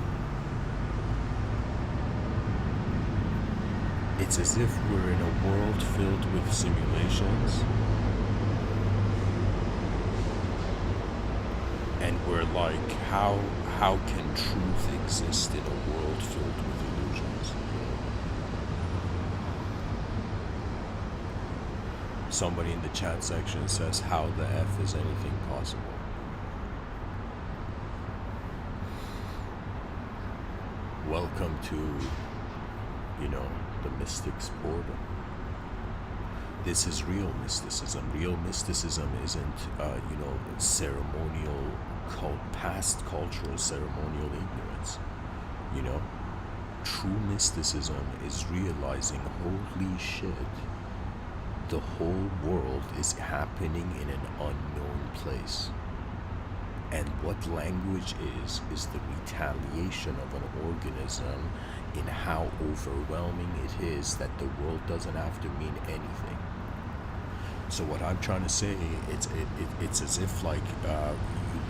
It's as if we're in a world filled with simulations, and we're like, how can truth exist in a world filled with illusions? Somebody in the chat section says, how the F is anything possible? Welcome to, the mystic's boredom. This is real mysticism. Real mysticism isn't, ceremonial, past cultural ceremonial ignorance. True mysticism is realizing, holy shit, the whole world is happening in an unknown place. And what language is the retaliation of an organism in how overwhelming it is that the world doesn't have to mean anything. So what I'm trying to say, it's as if like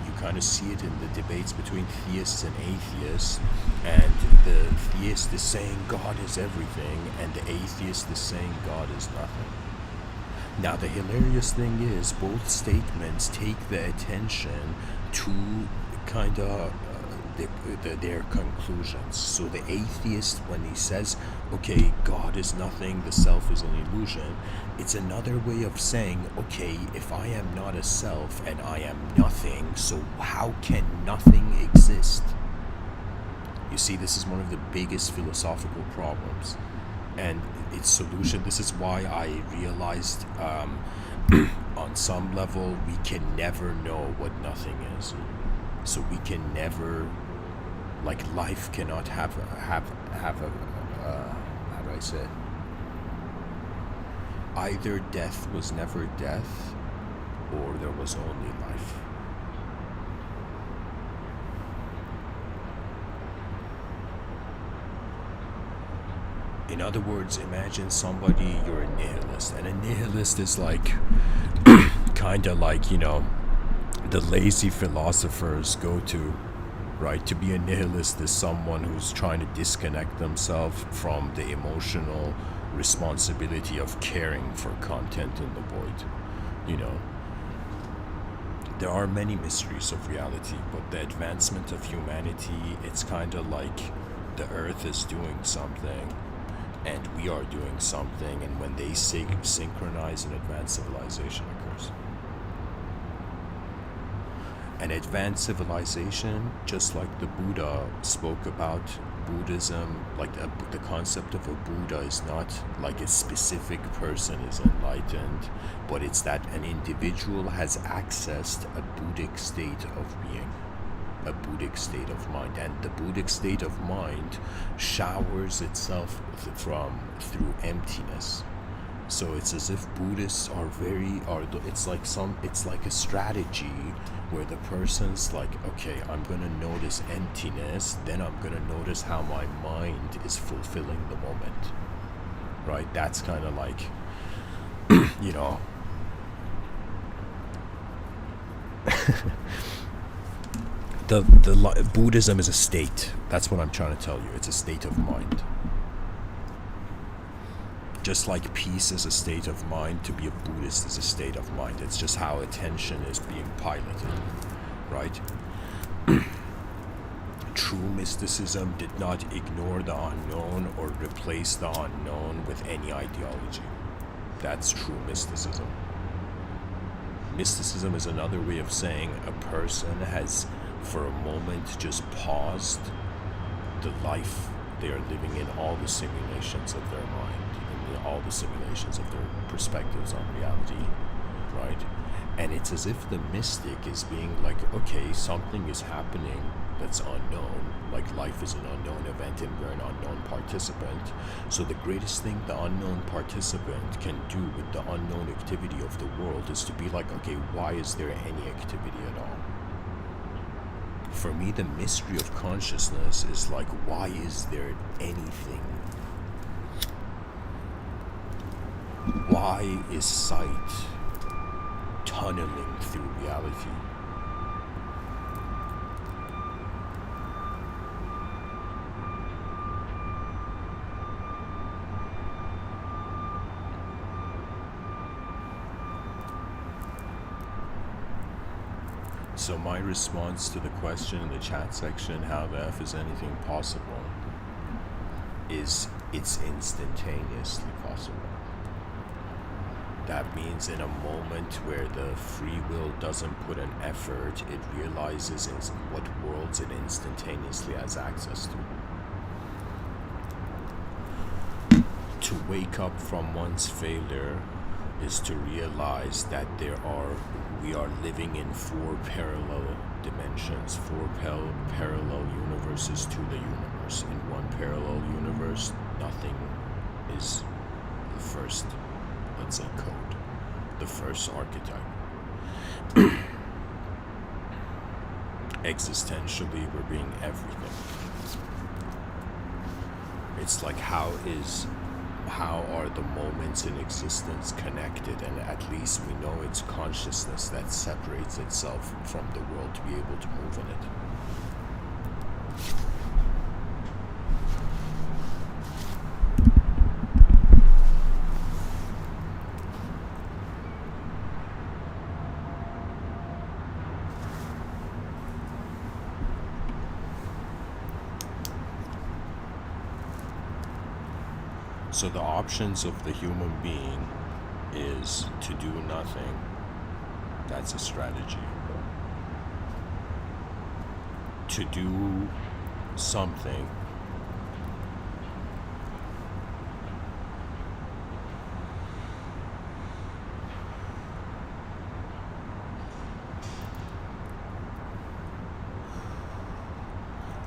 you kind of see it in the debates between theists and atheists, and the theist is saying God is everything, and the atheist is saying God is nothing. Now the hilarious thing is, both statements take the attention to kind of their conclusions. So the atheist, when he says, okay, God is nothing, the self is an illusion, it's another way of saying, okay, if I am not a self and I am nothing, so how can nothing exist? You see, this is one of the biggest philosophical problems. And its solution, this is why I realized on some level we can never know what nothing is. So we can never, like, life cannot have a how do I say it? Either death was never death, or there was only life. In other words, imagine somebody, you're a nihilist, and a nihilist is like, kind of like, the lazy philosophers go to, right? To be a nihilist is someone who's trying to disconnect themselves from the emotional responsibility of caring for content in the void. There are many mysteries of reality, but the advancement of humanity, it's kind of like the earth is doing something and we are doing something, and when they synchronize, an advanced civilization occurs. An advanced civilization, just like the Buddha spoke about Buddhism, like the concept of a Buddha is not like a specific person is enlightened, but it's that an individual has accessed a Buddhic state of being, a Buddhic state of mind, and the Buddhic state of mind showers itself through emptiness. So it's as if Buddhists it's like a strategy where the person's like, okay, I'm gonna notice emptiness, then I'm gonna notice how my mind is fulfilling the moment, right? That's kind of like, Buddhism is a state. That's what I'm trying to tell you. It's a state of mind. Just like peace is a state of mind, to be a Buddhist is a state of mind. It's just how attention is being piloted, right? True mysticism did not ignore the unknown or replace the unknown with any ideology. That's true mysticism. Mysticism is another way of saying a person has, for a moment, just paused the life they are living in, all the simulations of their mind, in all the simulations of their perspectives on reality, right? And it's as if the mystic is being like, okay, something is happening that's unknown, like life is an unknown event and we're an unknown participant. So the greatest thing the unknown participant can do with the unknown activity of the world is to be like, okay, why is there any activity at all? For me, the mystery of consciousness is like, why is there anything? Why is sight tunneling through reality? So my response to the question in the chat section, how the F is anything possible, is it's instantaneously possible. That means in a moment where the free will doesn't put an effort, it realizes in what worlds it instantaneously has access to. To wake up from one's failure is to realize that we are living in 4 parallel dimensions, 4 parallel universes to the universe. In one parallel universe, nothing is the first, let's say, code, the first archetype. Existentially, we're being everything. It's like, how are the moments in existence connected? And at least we know it's consciousness that separates itself from the world to be able to move in it. So the options of the human being is to do nothing. That's a strategy. To do something.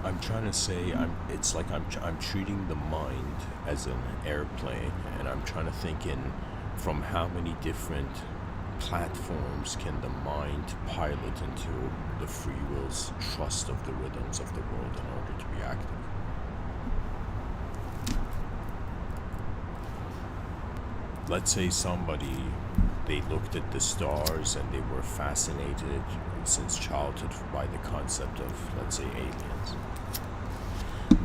I'm trying to say, it's like I'm treating the mind as an airplane, and I'm trying to think in from how many different platforms can the mind pilot into the free will's trust of the rhythms of the world in order to be active. Let's say they looked at the stars and they were fascinated since childhood by the concept of, let's say, aliens.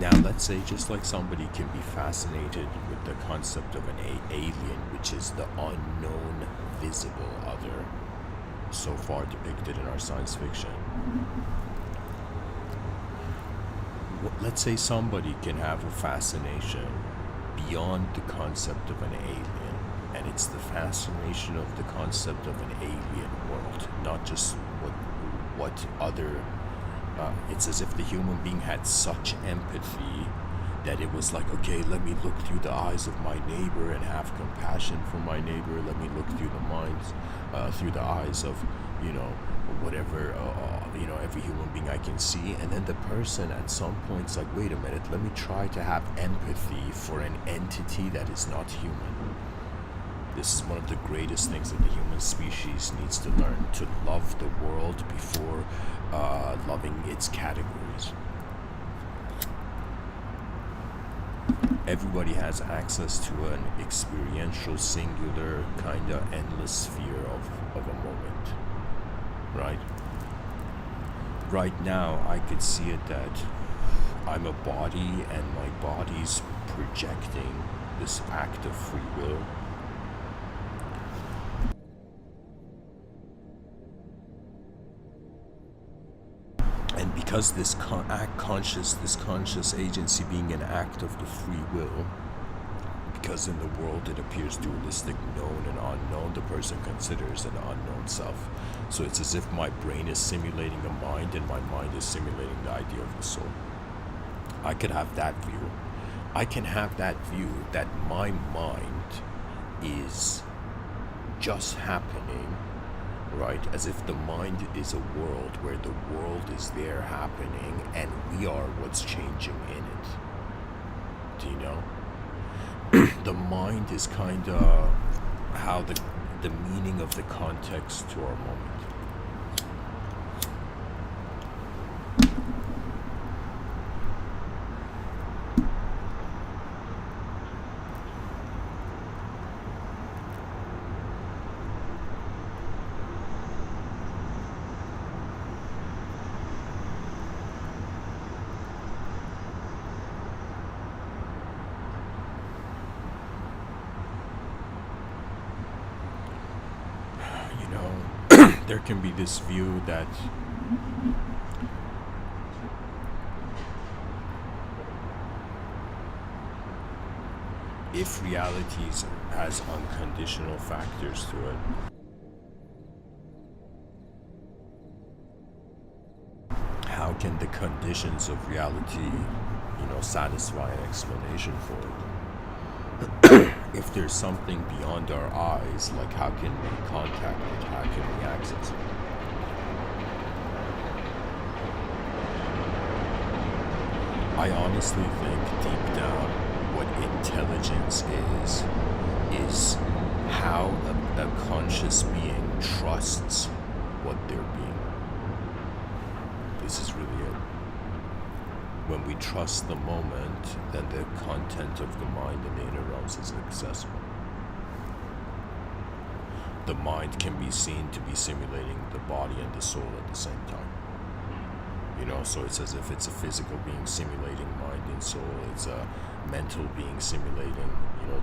Now, let's say just like somebody can be fascinated with the concept of an alien, which is the unknown visible other, so far depicted in our science fiction. Let's say somebody can have a fascination beyond the concept of an alien, and it's the fascination of the concept of an alien world, not just what other. It's as if the human being had such empathy that it was like, okay, let me look through the eyes of my neighbor and have compassion for my neighbor. Let me look through through the eyes of, whatever, every human being I can see. And then the person at some point is like, wait a minute, let me try to have empathy for an entity that is not human. This is one of the greatest things that the human species needs to learn, to love the world before loving its categories. Everybody has access to an experiential, singular, kind of endless sphere of a moment, right? Right now, I could see it that I'm a body and my body's projecting this act of free will. And because this conscious agency being an act of the free will, because in the world it appears dualistic, known and unknown, the person considers an unknown self. So it's as if my brain is simulating a mind and my mind is simulating the idea of the soul. I could have that view. I can have that view that my mind is just happening right? As if the mind is a world where the world is there happening and we are what's changing in it. Do you know? The mind is kind of how the meaning of the context to our moment. You know, there can be this view that if reality has unconditional factors to it, how can the conditions of reality, satisfy an explanation for it? If there's something beyond our eyes, like how can we contact it? How can we access it? I honestly think deep down what intelligence is how a conscious being trusts what they're being. This is really it. When we trust the moment, then the content of the mind in the inner realms is accessible. The mind can be seen to be simulating the body and the soul at the same time. So it's as if it's a physical being simulating mind and soul. It's a mental being simulating,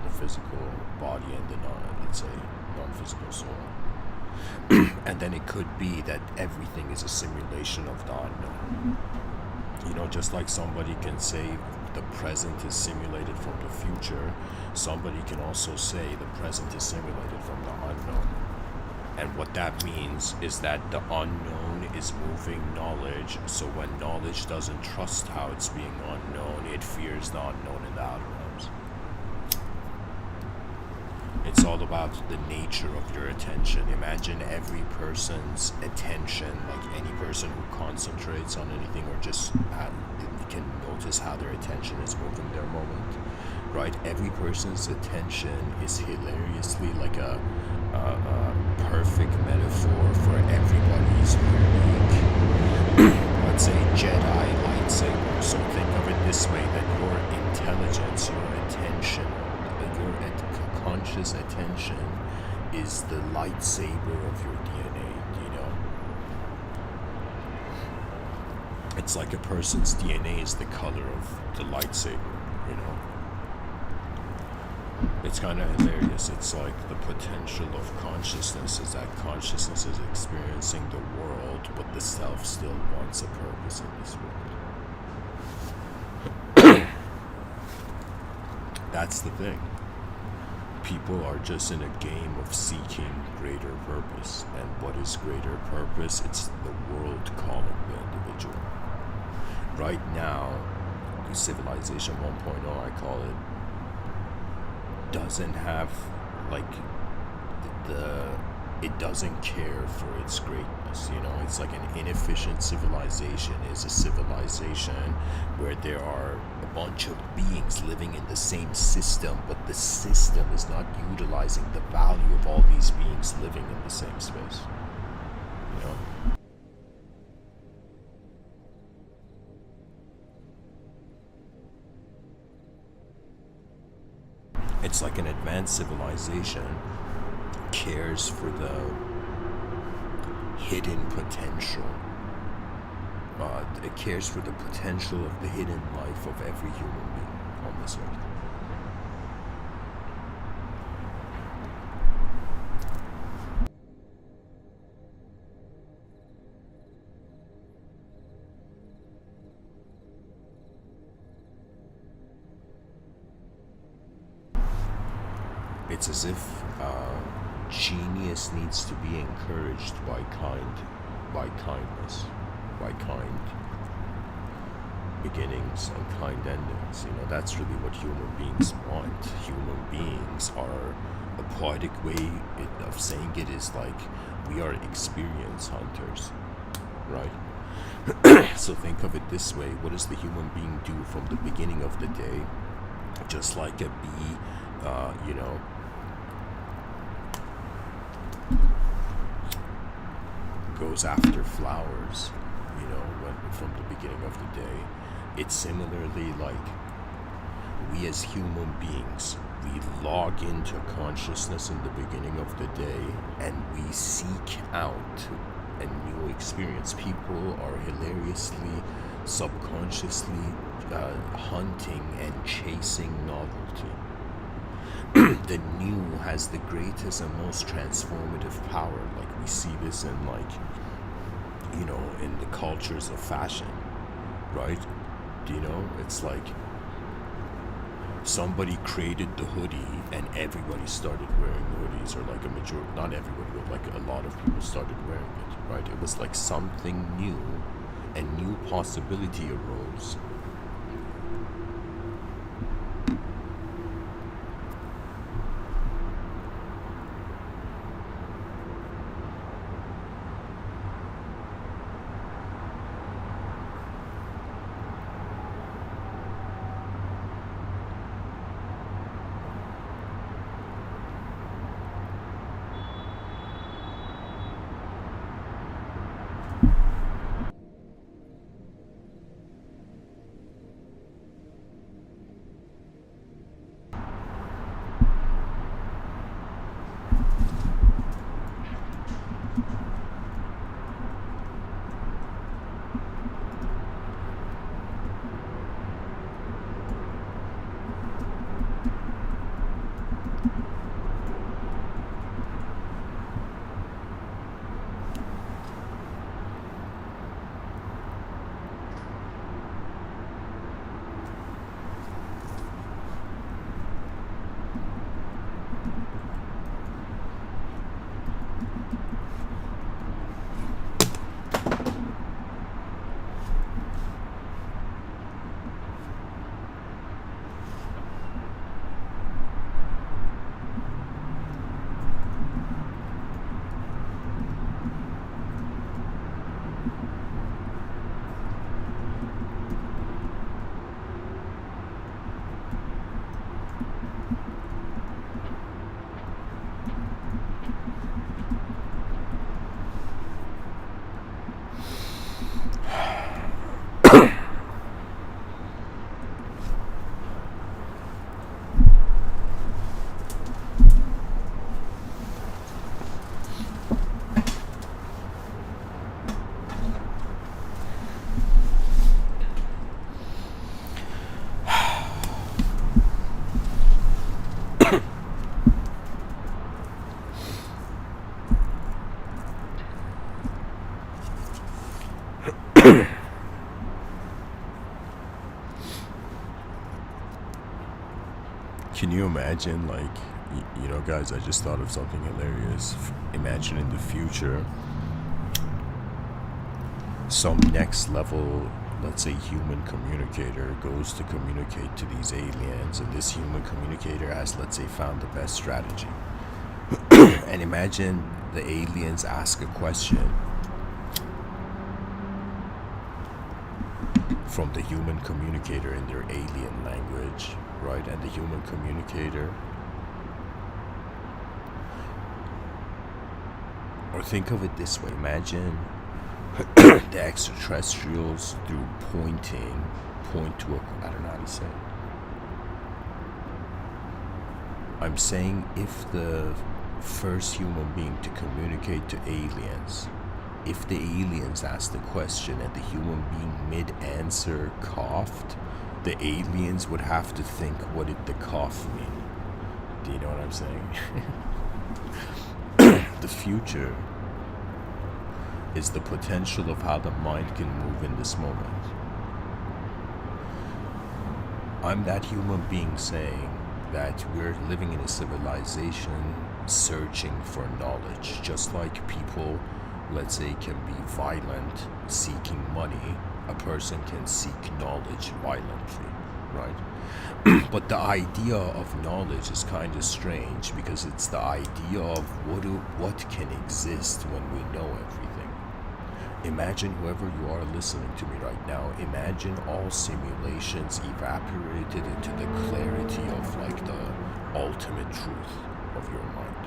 the physical body and the non-physical soul. And then it could be that everything is a simulation of the unknown. Just like somebody can say the present is simulated from the future, somebody can also say the present is simulated from the unknown. And what that means is that the unknown is moving knowledge, so when knowledge doesn't trust how it's being unknown, it fears the unknown in the outer realms. It's all about the nature of your attention. Imagine every person's attention, like any person who concentrates on anything or just can notice how their attention is moving their moment, right? Every person's attention is hilariously like a perfect metaphor for everybody's unique, let's say, Jedi lightsaber. So think of it this way, that your intelligence, your attention, your conscious attention is the lightsaber of your DNA, It's like a person's DNA is the color of the lightsaber, It's kind of hilarious. It's like the potential of consciousness is that consciousness is experiencing the world, but the self still wants a purpose in this world. That's the thing. People are just in a game of seeking greater purpose. And what is greater purpose? It's the world calling the individual. Right now, Civilization 1.0, I call it, doesn't have it doesn't care for its greatness. It's like an inefficient civilization is a civilization where there are a bunch of beings living in the same system, but the system is not utilizing the value of all these beings living in the same space. It's like an advanced civilization cares for the hidden potential. It cares for the potential of the hidden life of every human being on this earth. It's as if genius needs to be encouraged by kindness, by kind beginnings and kind endings. That's really what human beings want. Human beings are a poetic way of saying it is like we are experience hunters, right? So think of it this way: what does the human being do from the beginning of the day? Just like a bee, goes after flowers, from the beginning of the day. It's similarly like we as human beings, we log into consciousness in the beginning of the day and we seek out a new experience. People are hilariously, subconsciously hunting and chasing novelty. The new has the greatest and most transformative power. Like we see this in in the cultures of fashion, right? It's like somebody created the hoodie and everybody started wearing hoodies, or like a majority, not everybody, but like a lot of people started wearing it, right? It was like something new, a new possibility arose. Can you imagine, guys, I just thought of something hilarious. Imagine in the future, some next level, let's say, human communicator goes to communicate to these aliens, and this human communicator has, let's say, found the best strategy. And imagine the aliens ask a question from the human communicator in their alien language, right? And the human communicator, or think of it this way: imagine the extraterrestrials, through point to I don't know how to say it. I'm saying if the first human being to communicate to aliens, if the aliens asked the question and the human being mid-answer coughed, the aliens would have to think, what did the cough mean? Do you know what I'm saying? The future is the potential of how the mind can move in this moment. I'm that human being saying that we're living in a civilization searching for knowledge, just like people, let's say, can be violent seeking money. A person can seek knowledge violently, right? But the idea of knowledge is kind of strange because it's the idea of what can exist when we know everything. Imagine whoever you are listening to me right now, imagine all simulations evaporated into the clarity of like the ultimate truth of your mind,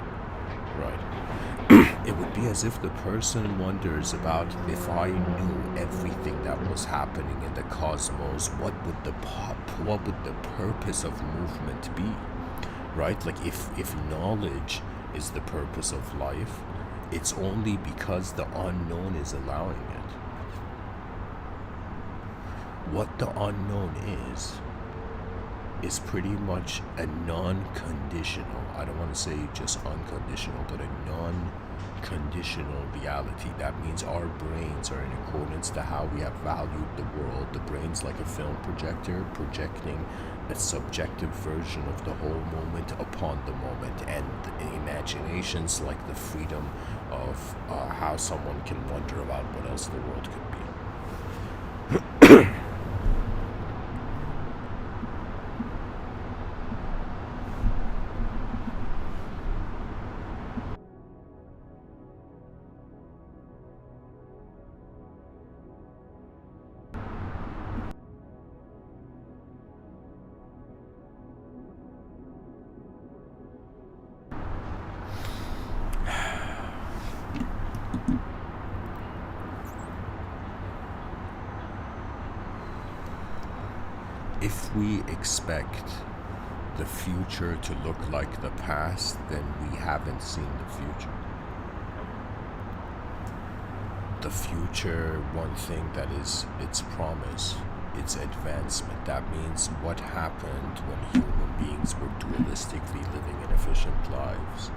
right? It would be as if the person wonders about, if I knew everything that was happening in the cosmos, what would the purpose of movement be, right? Like if knowledge is the purpose of life, it's only because the unknown is allowing it. What the unknown is pretty much a non-conditional, I don't want to say just unconditional, but a non-conditional reality. That means our brains are in accordance to how we have valued the world. The brain's like a film projector projecting a subjective version of the whole moment upon the moment, and the imagination's like the freedom of how someone can wonder about what else the world could be. If we expect the future to look like the past, then we haven't seen the future. The future, one thing that is its promise, its advancement. That means what happened when human beings were dualistically living inefficient lives.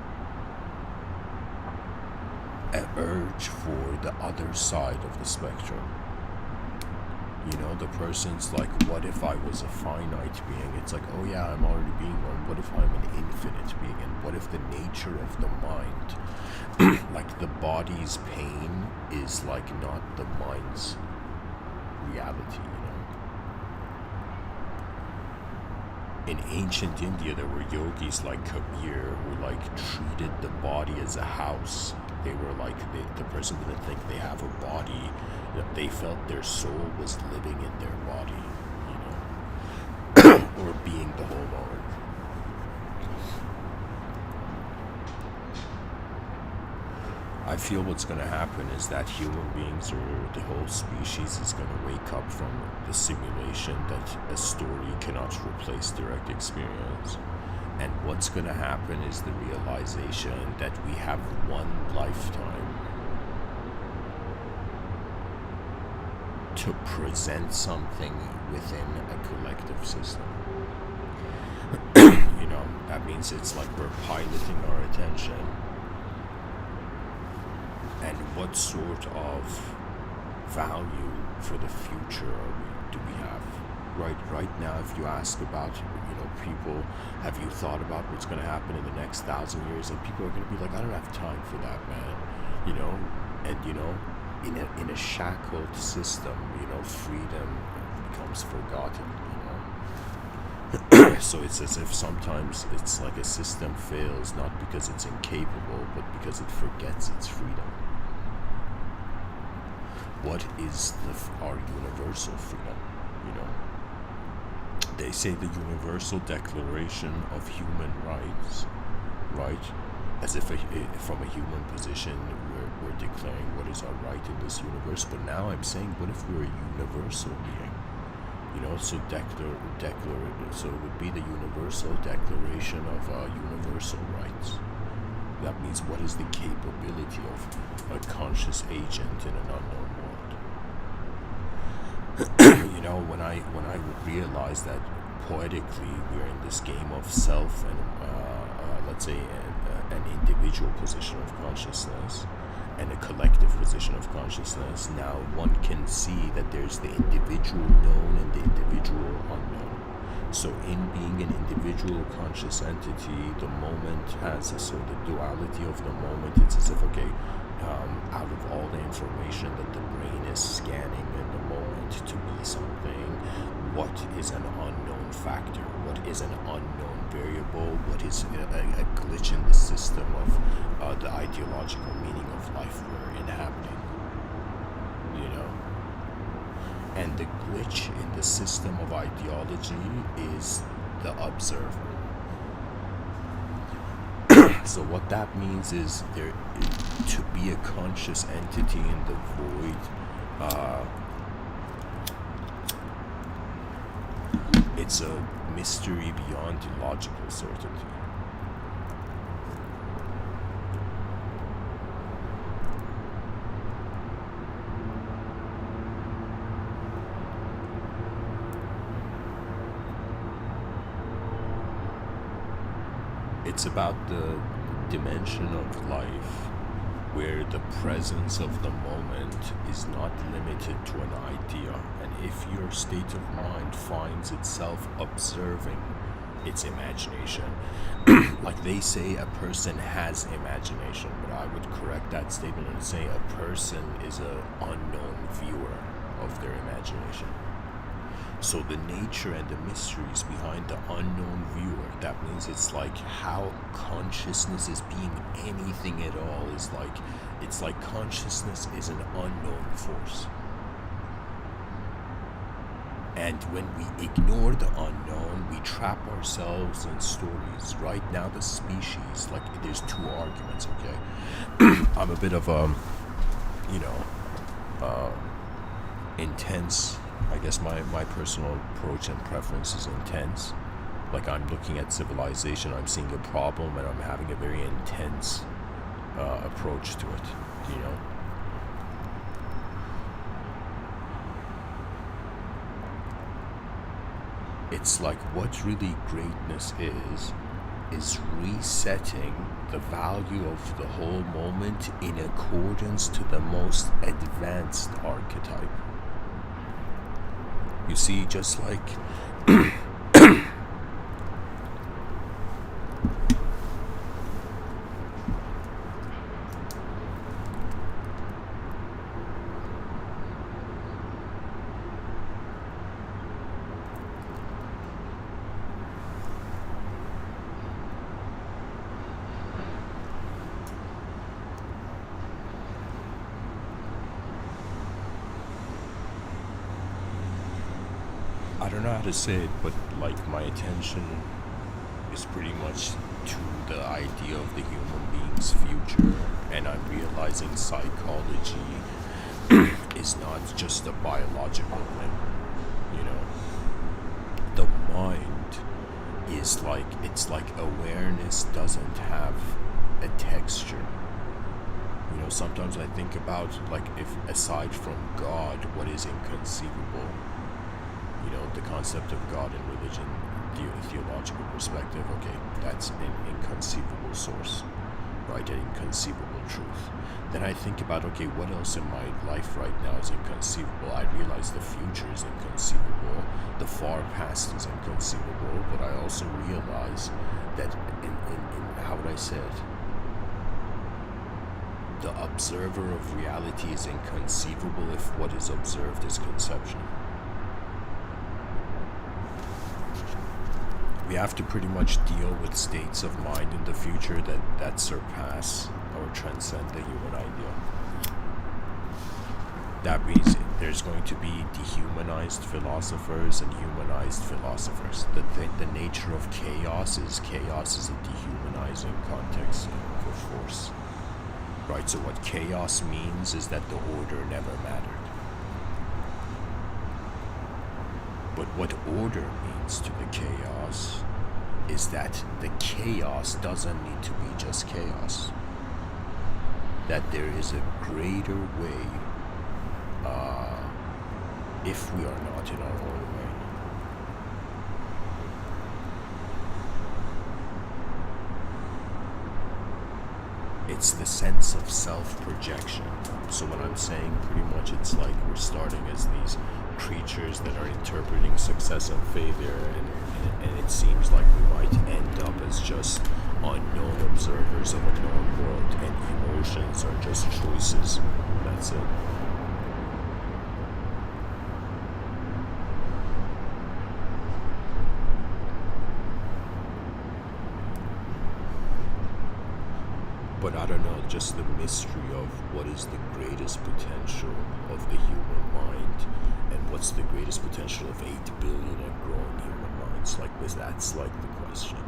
An urge for the other side of the spectrum. You know, the person's like, what if I was a finite being? It's like, oh yeah, I'm already being one. What if I'm an infinite being? And what if the nature of the mind, like the body's pain, is like not the mind's reality, you know? In ancient India, there were yogis like Kabir who like treated the body as a house. They were like, the person didn't think they have a body. They felt their soul was living in their body, you know, or being the whole moment. I feel what's going to happen is that human beings, or the whole species, is going to wake up from the simulation that a story cannot replace direct experience. And what's going to happen is the realization that we have one lifetime to present something within a collective system. You know, that means it's like we're piloting our attention. And what sort of value for the future do we have? Right now, if you ask about, you know, people, have you thought about what's going to happen in the next 1,000 years? And people are going to be like, I don't have time for that, man. You know, and you know, in a shackled system, you know, freedom becomes forgotten, you know. So it's as if sometimes it's like a system fails not because it's incapable, but because it forgets its freedom. What is our universal freedom, you know? They say the Universal Declaration of Human Rights, right? As if from a human position we're declaring what is our right in this universe. But now I'm saying, what if we're a universal being? You know, so so it would be the Universal Declaration of Universal Rights. That means, what is the capability of a conscious agent in an unknown world? You know, when I realize that poetically we're in this game of self and let's say an individual position of consciousness and a collective position of consciousness, now one can see that there's the individual known and the individual unknown. So in being an individual conscious entity, the moment has the duality of the moment. It's as if, okay, out of all the information that the brain is scanning in the moment to be something. What is an unknown factor? What is an unknown variable? What is a glitch in the system of the ideological meaning of life we're inhabiting? You know? And the glitch in the system of ideology is the observer. So what that means is there to be a conscious entity in the void. It's a mystery beyond logical certainty. It's about the dimension of life where the presence of the moment is not limited to an idea, and if your state of mind finds itself observing its imagination, like they say a person has imagination, but I would correct that statement and say a person is an unknown viewer of their imagination. So the nature and the mysteries behind the unknown viewer, that means it's like how consciousness is being anything at all is like, it's like consciousness is an unknown force. And when we ignore the unknown, we trap ourselves in stories. Right now the species, like there's two arguments, okay? I'm a bit of a, intense. I guess my personal approach and preference is intense. Like I'm looking at civilization, I'm seeing a problem, and I'm having a very intense approach to it, you know? It's like what really greatness is resetting the value of the whole moment in accordance to the most advanced archetype. You see, just like I don't know how to say it, but like my attention is pretty much to the idea of the human being's future, and I'm realizing psychology is not just a biological thing, you know? The mind is like, it's like awareness doesn't have a texture. You know, sometimes I think about, like, if aside from God, what is inconceivable? You know, the concept of God in religion, theological perspective, okay, that's an inconceivable source, right? An inconceivable truth. Then I think about, okay, what else in my life right now is inconceivable? I realize the future is inconceivable, the far past is inconceivable, but I also realize that in how would I say it? The observer of reality is inconceivable if what is observed is conception. We have to pretty much deal with states of mind in the future that surpass or transcend the human idea. That means there's going to be dehumanized philosophers and humanized philosophers. The nature of chaos is a dehumanizing context for force. Right, so what chaos means is that the order never mattered. But what order means to the chaos is that the chaos doesn't need to be just chaos. That there is a greater way if we are not in our own way. It's the sense of self-projection. So when I'm saying pretty much it's like we're starting as these creatures that are interpreting success and failure, and it seems like we might end up as just unknown observers of a known world, and emotions are just choices that That's it. But I don't know, just the mystery of what is the greatest potential of the human mind, and what's the greatest potential of 8 billion and growing human minds. Like this, that's like the question.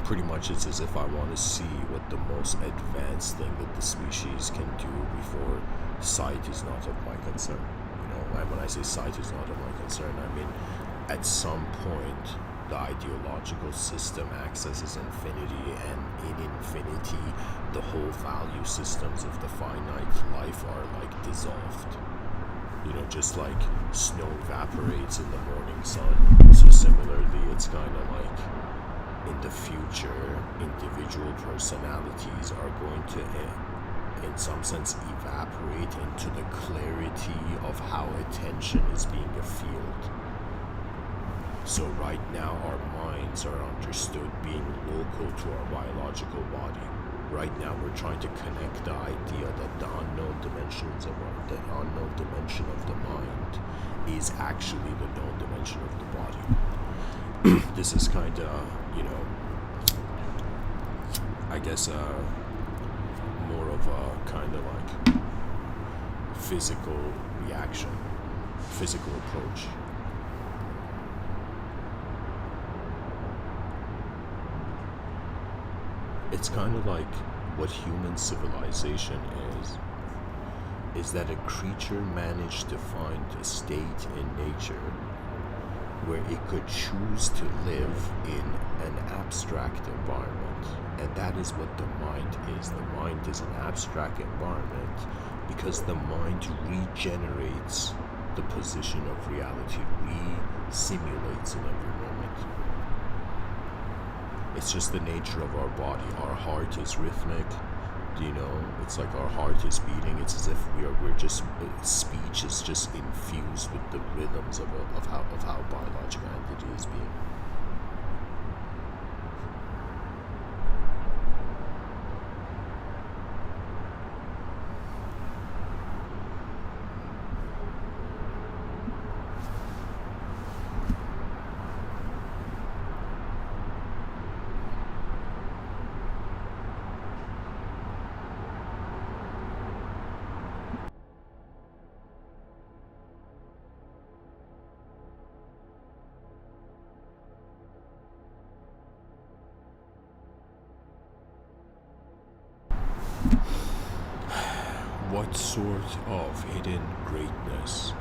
Pretty much it's as if I want to see what the most advanced thing that the species can do before sight is not of my concern. You know, and when I say sight is not of my concern, I mean at some point the ideological system accesses infinity, and in infinity the whole value systems of the finite life are like dissolved. You know, just like snow evaporates in the morning sun. So similarly, it's kind of like in the future, individual personalities are going to, in some sense, evaporate into the clarity of how attention is being a field. So right now, our minds are understood being local to our biological body. Right now, we're trying to connect the idea that the unknown dimensions of the unknown dimension of the mind is actually the known dimension of the body. This is kind of, you know, I guess more of a kind of like physical reaction, physical approach. It's kind of like what human civilization is that a creature managed to find a state in nature where it could choose to live in an abstract environment. And that is what the mind is. The mind is an abstract environment because the mind regenerates the position of reality, re-simulates in every moment. It's just the nature of our body. Our heart is rhythmic. You know, it's like our heart is beating. It's as if we're just, speech is just infused with the rhythms of how biological entity is being. What sort of hidden greatness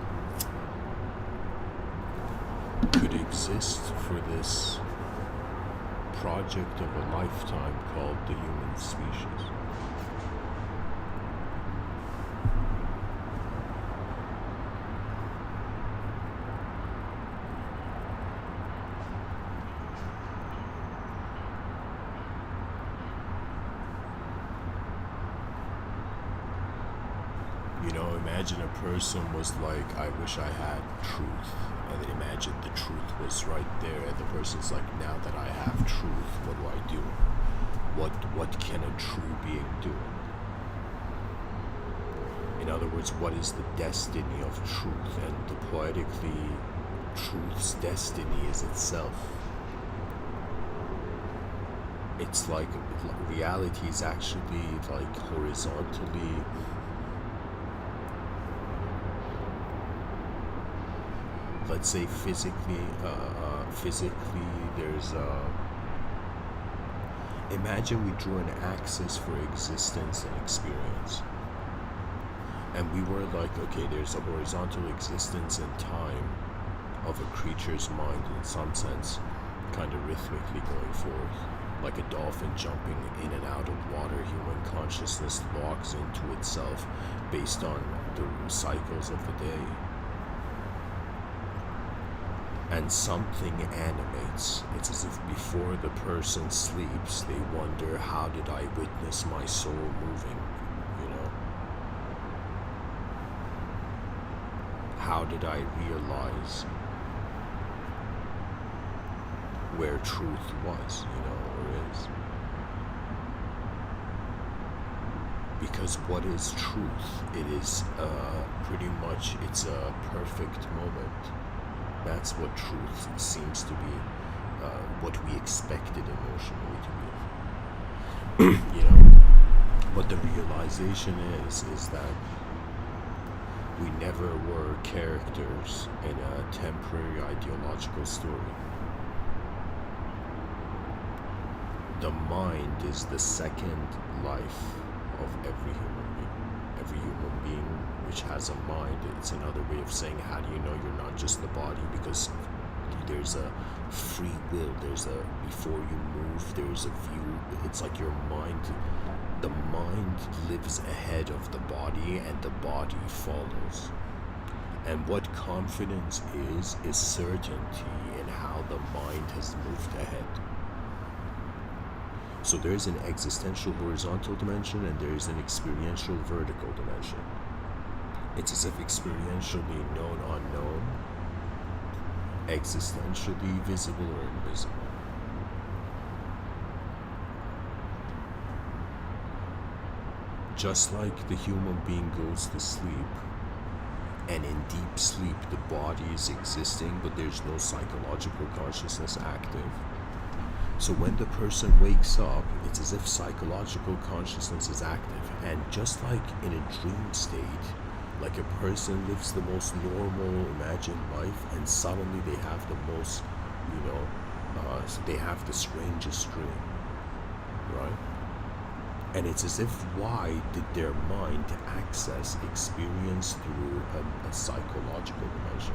could exist for this project of a lifetime called the human species? You know, imagine a person was like, I wish I had truth. And then imagine the truth was right there. And the person's like, now that I have truth, what do I do? What can a true being do? In other words, what is the destiny of truth? And poetically, truth's destiny is itself. It's like reality is actually like horizontally. Let's say physically, there's imagine we drew an axis for existence and experience. And we were like, okay, there's a horizontal existence and time of a creature's mind in some sense, kind of rhythmically going forth. Like a dolphin jumping in and out of water, human consciousness locks into itself based on the cycles of the day. And something animates. It's as if before the person sleeps, they wonder, how did I witness my soul moving? You know? How did I realize where truth was, you know, or is? Because what is truth? It is pretty much, it's a perfect moment. That's what truth seems to be, what we expected emotionally to be. You know, but the realization is that we never were characters in a temporary ideological story. The mind is the second life of every human being. Every human being which has a mind, it's another way of saying, how do you know you're not just the body? Because there's a free will, there's a, before you move, there's a view. It's like your mind, the mind lives ahead of the body and the body follows. And what confidence is certainty in how the mind has moved ahead. So there's an existential horizontal dimension and there's an experiential vertical dimension. It's as if experientially known unknown, existentially visible or invisible. Just like the human being goes to sleep, and in deep sleep the body is existing but there's no psychological consciousness active. So when the person wakes up, it's as if psychological consciousness is active. And just like in a dream state, like a person lives the most normal imagined life and suddenly they have the most, they have the strangest dream, right? And it's as if, why did their mind access experience through a psychological dimension?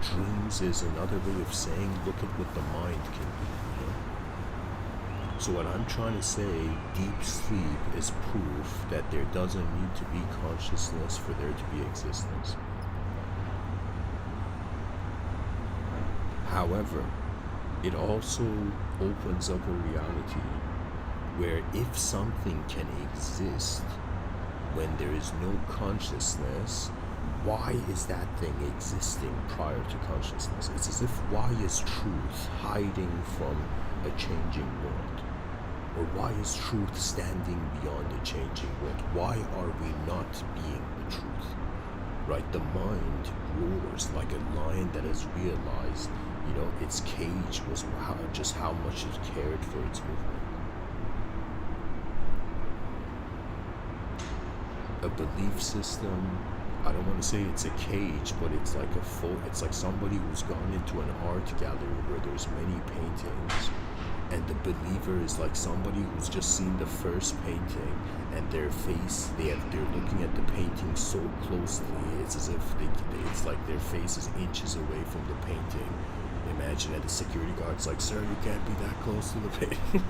Dreams is another way of saying, look at what the mind can do. So what I'm trying to say, deep sleep is proof that there doesn't need to be consciousness for there to be existence. However, it also opens up a reality where if something can exist when there is no consciousness, why is that thing existing prior to consciousness? It's as if, why is truth hiding from a changing world? Or why is truth standing beyond a changing world? Why are we not being the truth? Right? The mind roars like a lion that has realized, its cage was just how much it cared for its movement. A belief system, I don't want to say it's a cage, but it's like it's like somebody who's gone into an art gallery where there's many paintings, and the believer is like somebody who's just seen the first painting, and their face, they're looking at the painting so closely, it's as if it's like their face is inches away from the painting. Imagine that the security guard's like, sir, you can't be that close to the painting.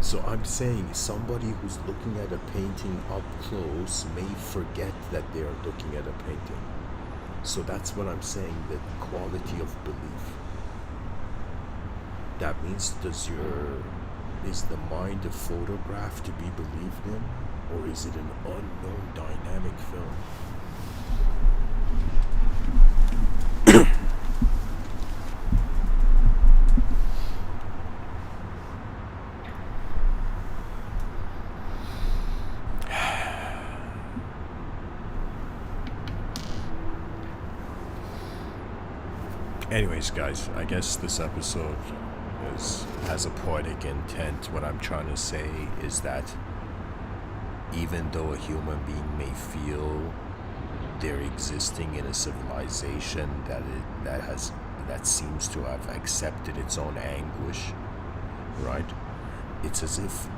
So I'm saying somebody who's looking at a painting up close may forget that they are looking at a painting. So that's what I'm saying, the quality of belief. That means, is the mind a photograph to be believed in? Or is it an unknown dynamic film? Anyways, guys, I guess this episode has a poetic intent. What I'm trying to say is that even though a human being may feel they're existing in a civilization that seems to have accepted its own anguish, right? It's as if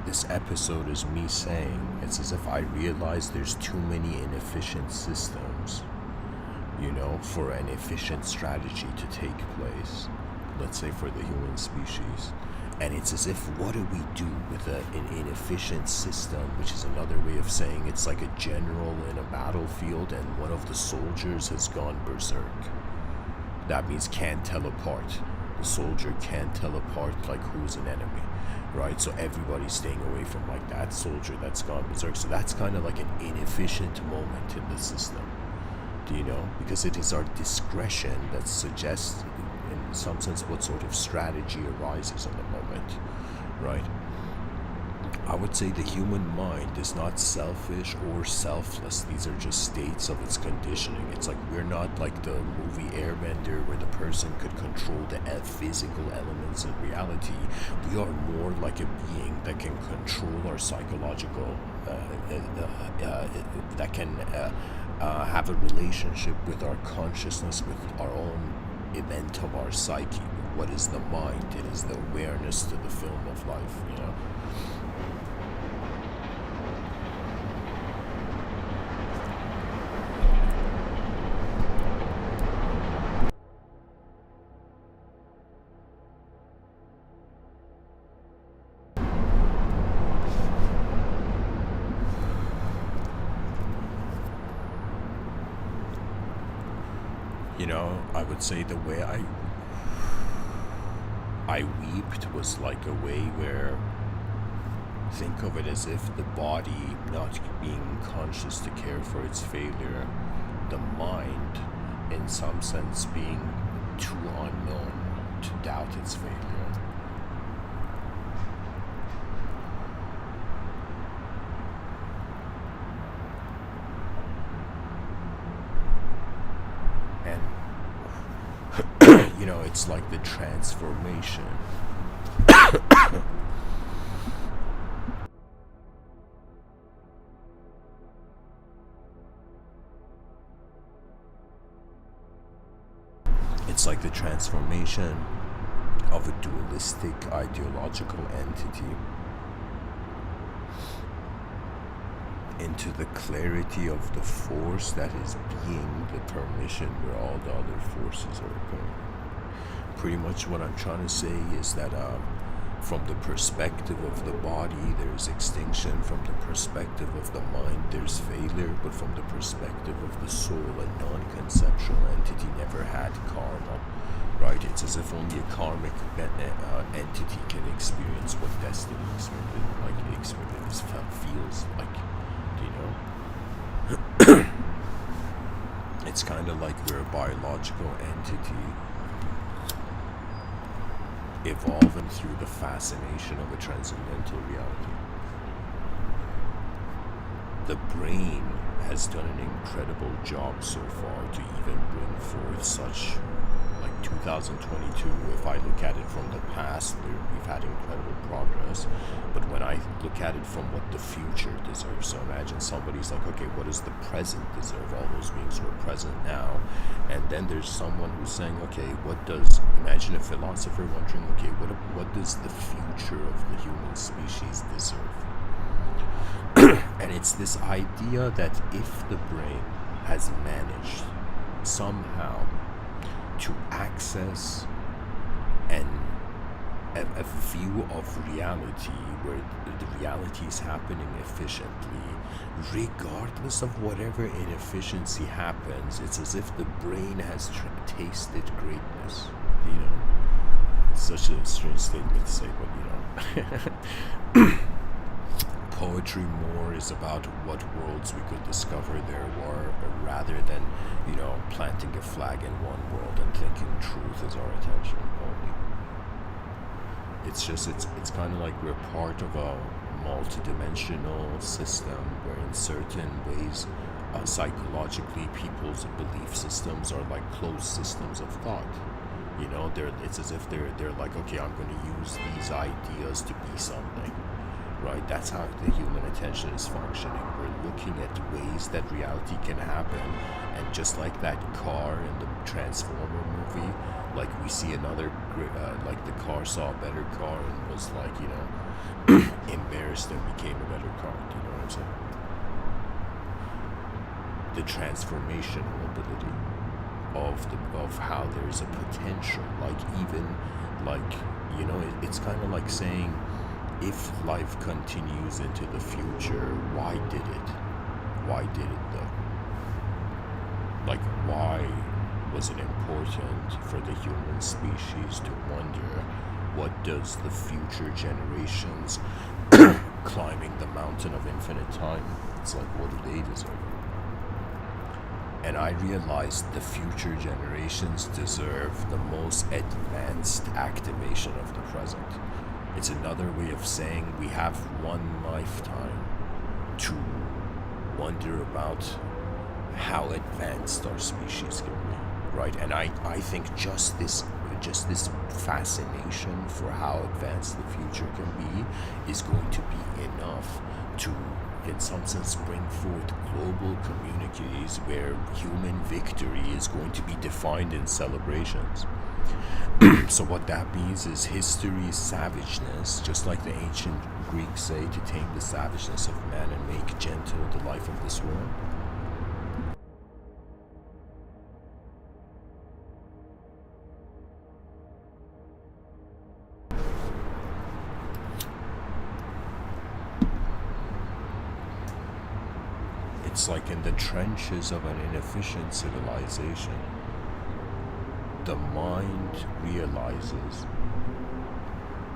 this episode is me saying, it's as if I realize there's too many inefficient systems, for an efficient strategy to take place, let's say for the human species. And it's as if, what do we do with an inefficient system, which is another way of saying it's like a general in a battlefield and one of the soldiers has gone berserk. That means can't tell apart. The soldier can't tell apart like who's an enemy, right? So everybody's staying away from like that soldier that's gone berserk. So that's kind of like an inefficient moment in the system. Because it is our discretion that suggests, some sense, what sort of strategy arises in the moment, right? I would say the human mind is not selfish or selfless. These are just states of its conditioning. It's like we're not like the movie Airbender where the person could control the physical elements of reality. We are more like a being that can control our psychological, that can have a relationship with our consciousness, with our own event of our psyche. What is the mind? It is the awareness to the film of life, you know? You know, I would say the way I weeped was like a way where, think of it as if the body not being conscious to care for its failure, the mind in some sense being too unknown to doubt its failure. And you know, it's like the transformation. It's like the transformation of a dualistic ideological entity into the clarity of the force that is being the permission where all the other forces are occurring. Pretty much what I'm trying to say is that from the perspective of the body, there's extinction. From the perspective of the mind, there's failure. But from the perspective of the soul, a non-conceptual entity never had karma, right? It's as if only a karmic entity can experience what destiny feels like, you know? It's kind of like we're a biological entity evolving through the fascination of a transcendental reality. The brain has done an incredible job so far to even bring forth such, like 2022, if I look at it from the past, we've had incredible progress, but when I look at it from what the future deserves, so imagine somebody's like, okay, what does the present deserve? All those beings who are present now, and then there's someone who's saying, okay, imagine a philosopher wondering, okay, what does the future of the human species deserve? And it's this idea that if the brain has managed somehow to access a view of reality where the reality is happening efficiently, regardless of whatever inefficiency happens, it's as if the brain has tasted greatness, you know? It's such a strange statement to say, but you know. Poetry more is about what worlds we could discover there were, rather than, you know, planting a flag in one world and thinking truth is our attention only. It's just, it's kind of like we're part of a multidimensional system where in certain ways, psychologically, people's belief systems are like closed systems of thought. You know, it's as if they're like, okay, I'm going to use these ideas to be something. Right, that's how the human attention is functioning. We're looking at ways that reality can happen, and just like that car in the Transformer movie, like we see another, like the car saw a better car and was like, you know, embarrassed and became a better car. Do you know what I'm saying? The transformational ability of how there's a potential, like even like, you know, it's kind of like saying, if life continues into the future, why did it? Why did it though? Like, why was it important for the human species to wonder, what does the future generations climbing the mountain of infinite time, it's like, what do they deserve? And I realized the future generations deserve the most advanced activation of the present. It's another way of saying we have one lifetime to wonder about how advanced our species can be, right? And I think just this fascination for how advanced the future can be is going to be enough to, in some sense, bring forth global communities where human victory is going to be defined in celebrations. So what that means is history's savageness, just like the ancient Greeks say, to tame the savageness of man and make gentle the life of this world. It's like in the trenches of an inefficient civilization, the mind realizes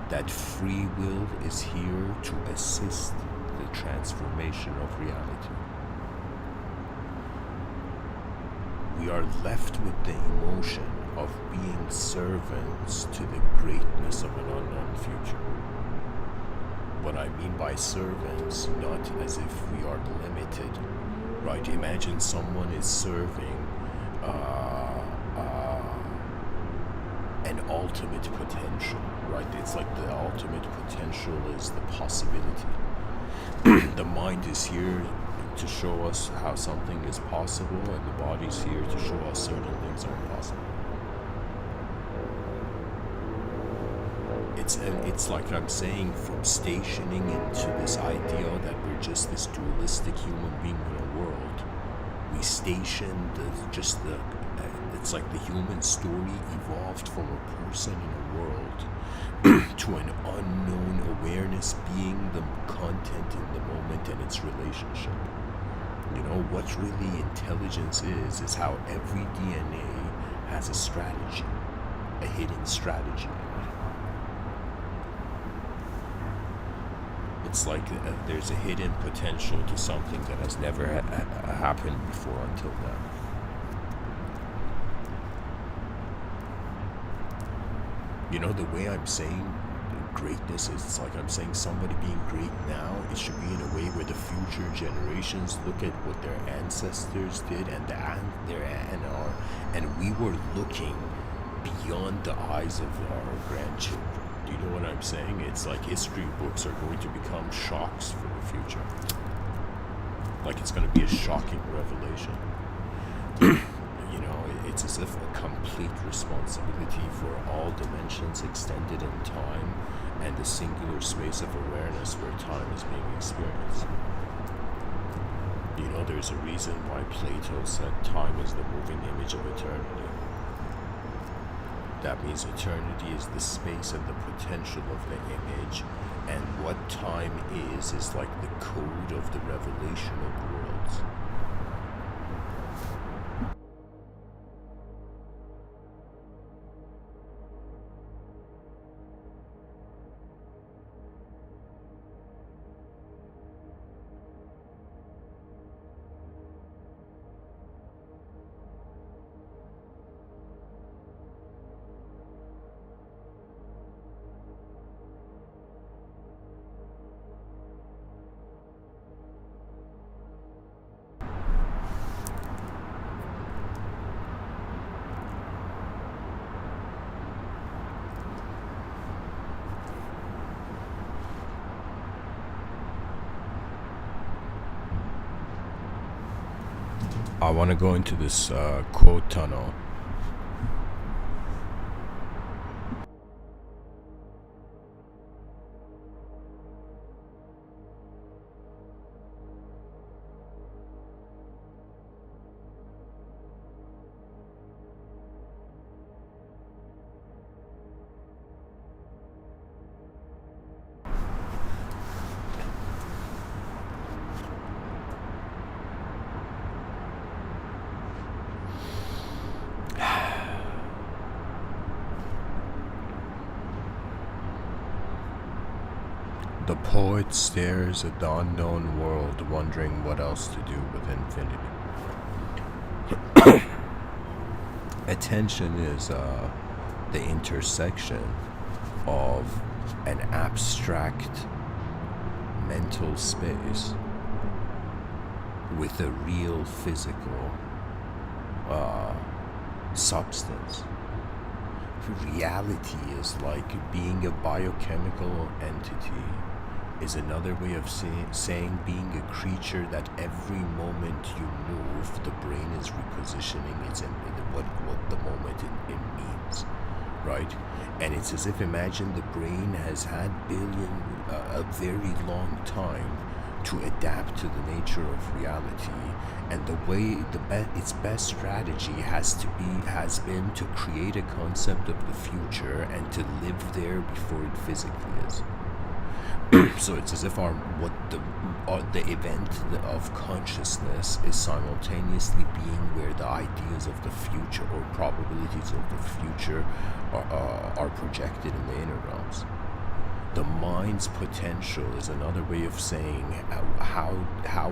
that free will is here to assist the transformation of reality. We are left with the emotion of being servants to the greatness of an unknown future. What I mean by servants, not as if we are limited, right? Imagine someone is serving an ultimate potential, right? It's like the ultimate potential is the possibility. The mind is here to show us how something is possible, and the body's here to show us certain things are impossible. It's like I'm saying, from stationing into this ideal that we're just this dualistic human being in a world, we station it's like the human story evolved from a person in a world to an unknown awareness being the content in the moment and its relationship. You know, what really intelligence is how every DNA has a strategy, a hidden strategy. It's like there's a hidden potential to something that has never happened before until now. You know, the way I'm saying greatness is, it's like I'm saying somebody being great now, it should be in a way where the future generations look at what their ancestors did and and we were looking beyond the eyes of our grandchildren. Do you know what I'm saying? It's like history books are going to become shocks for the future. Like it's going to be a shocking revelation. You know, it's as if a complete responsibility for all dimensions extended in time and the singular space of awareness where time is being experienced. You know, there's a reason why Plato said time is the moving image of eternity. That means eternity is the space and the potential of the image, and what time is like the code of the revelation of worlds. I want to go into this quote tunnel. The poet stares at the unknown world, wondering what else to do with infinity. Attention is the intersection of an abstract mental space with a real physical substance. Reality is like being a biochemical entity, is another way of saying being a creature that every moment you move, the brain is repositioning its what the moment it means, right? And it's as if, imagine the brain has had a very long time to adapt to the nature of reality, and the way its best strategy has been to create a concept of the future and to live there before it physically is. So it's as if the event of consciousness is simultaneously being where the ideas of the future or probabilities of the future are projected in the inner realms. The mind's potential is another way of saying how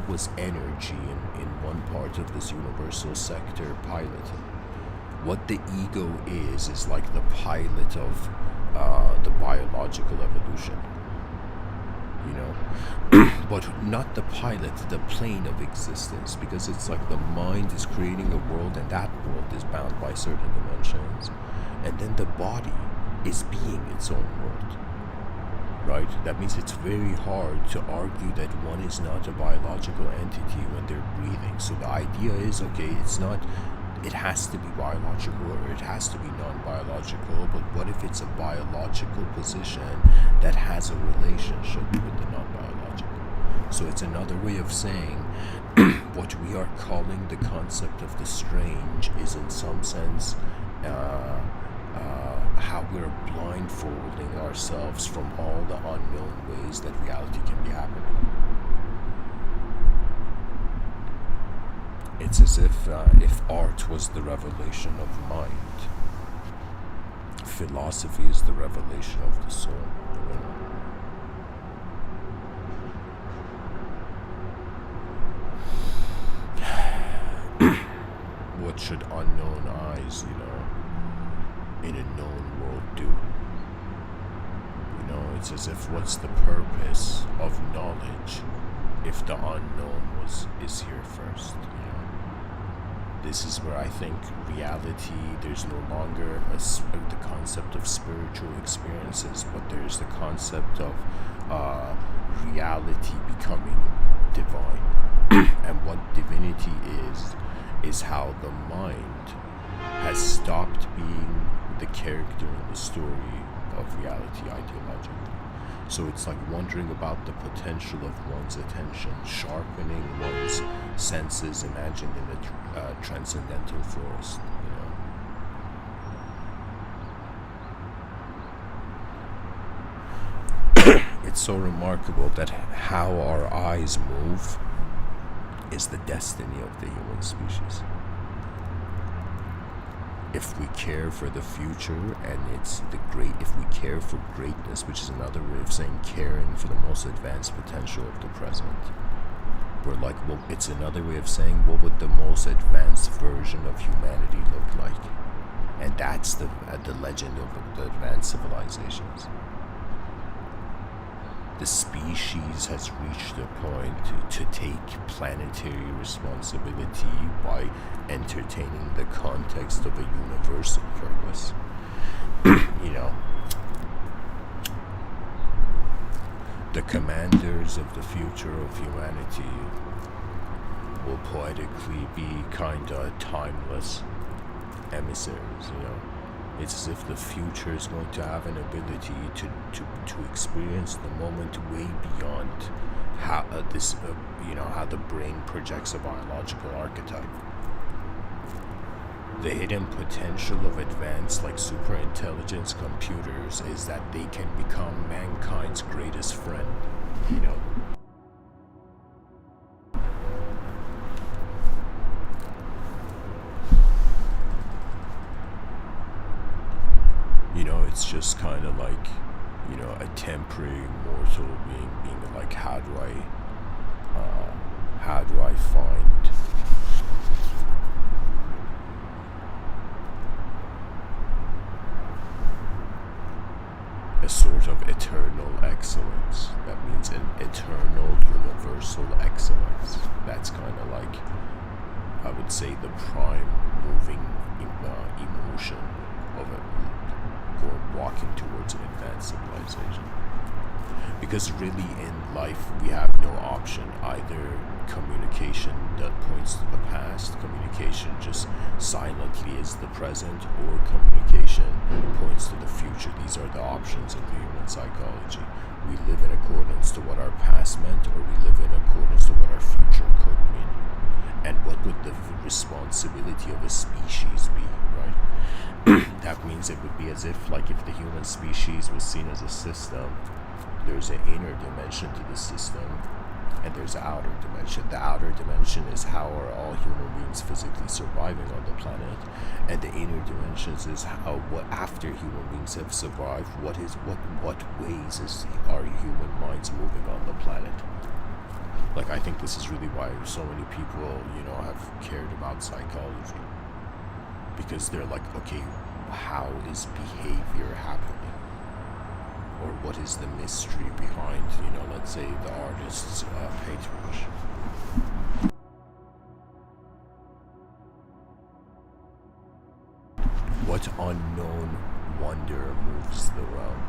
was energy in one part of this universal sector piloted. What the ego is like the pilot of the biological evolution. But not the pilot, the plane of existence, because it's like the mind is creating a world, and that world is bound by certain dimensions, and then the body is being its own world, right? That means it's very hard to argue that one is not a biological entity when they're breathing. So the idea is, okay, it has to be biological or it has to be non-biological, but what if it's a biological position that has a relationship with the non-biological? So it's another way of saying what we are calling the concept of the strange is in some sense how we're blindfolding ourselves from all the unknown ways that reality can be happening. It's as if art was the revelation of mind, philosophy is the revelation of the soul. What should unknown eyes, in a known world do? It's as if, what's the purpose of knowledge if the unknown is here first? This is where I think reality, there's no longer the concept of spiritual experiences, but there's the concept of reality becoming divine. And what divinity is how the mind has stopped being the character in the story of reality ideologically. So it's like wondering about the potential of one's attention, sharpening one's senses imagined in a transcendental forest. It's so remarkable that how our eyes move is the destiny of the human species. If we care for the future, and if we care for greatness, which is another way of saying caring for the most advanced potential of the present, we're like, well, it's another way of saying, what would the most advanced version of humanity look like? And that's the legend of the advanced civilizations. The species has reached a point to take planetary responsibility by entertaining the context of a universal purpose. The commanders of the future of humanity will poetically be kinda timeless emissaries, It's as if the future is going to have an ability to experience the moment way beyond how how the brain projects a biological archetype. The hidden potential of advanced, like superintelligence computers, is that they can become mankind's greatest friend. It's just kind of like, a temporary mortal being like, how do I find a sort of eternal excellence. That means an eternal universal excellence. That's kind of like, I would say, the prime moving emotion of it, walking towards an advanced civilization. Because really in life we have no option. Either communication that points to the past, communication just silently is the present, or communication points to the future. These are the options of the human psychology. We live in accordance to what our past meant, or we live in accordance to what our future could mean. And what would the responsibility of a species be, right? That means it would be as if, like, if the human species was seen as a system, there's an inner dimension to the system, and there's an outer dimension. The outer dimension is how are all human beings physically surviving on the planet, and the inner dimensions is how, what after human beings have survived, what ways are human minds moving on the planet. Like, I think this is really why so many people, have cared about psychology, because they're like, okay, how is behavior happening? Or what is the mystery behind, let's say the artist's paintbrush? What unknown wonder moves the realm?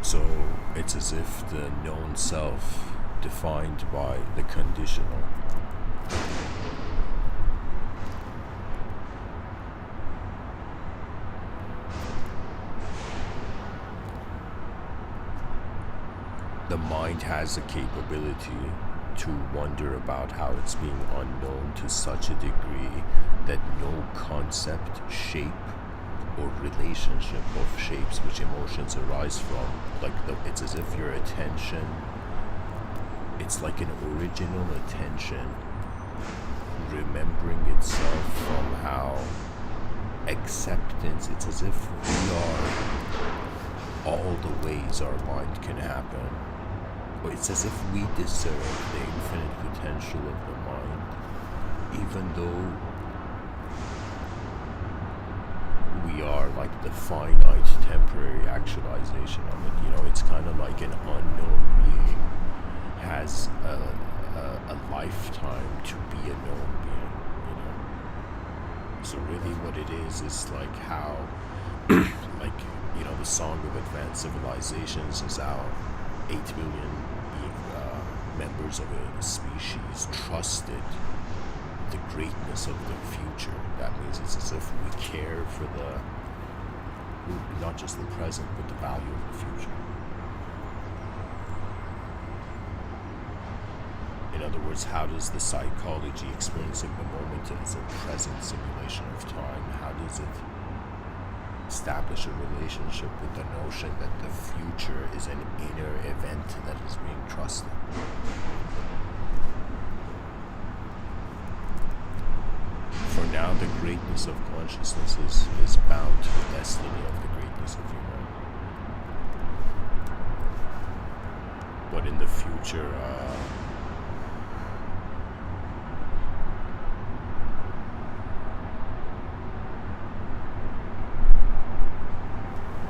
So it's as if the known self defined by the conditional. The mind has the capability to wonder about how it's being unknown to such a degree that no concept, shape, or relationship of shapes which emotions arise from, it's as if your attention, it's like an original attention remembering itself from how acceptance, it's as if we are all the ways our mind can happen. It's as if we discern the infinite potential of the mind, even though we are like the finite temporary actualization of it. It's kind of like an unknown being has a lifetime to be a known being, So really what it is like how, the song of advanced civilizations is how 8 billion members of a species trusted the greatness of the future. That means it's as if we care for not just the present, but the value of the future. In other words, how does the psychology experiencing the moment as a present simulation of time, how does it establish a relationship with the notion that the future is an inner event that is being trusted? For now, the greatness of consciousness is bound to the destiny of the greatness of humanity. But in the future,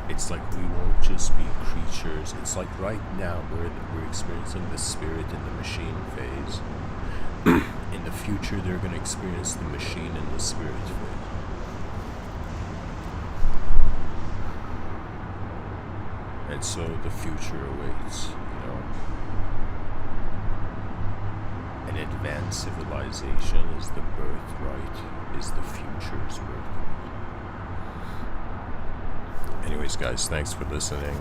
it's like we won't just be creatures. It's like right now we're experiencing the spirit in the machine phase. In the future, they're going to experience the machine and the spirit phase. And so the future awaits, An advanced civilization is the birthright, is the future's birthright. Anyways, guys, thanks for listening.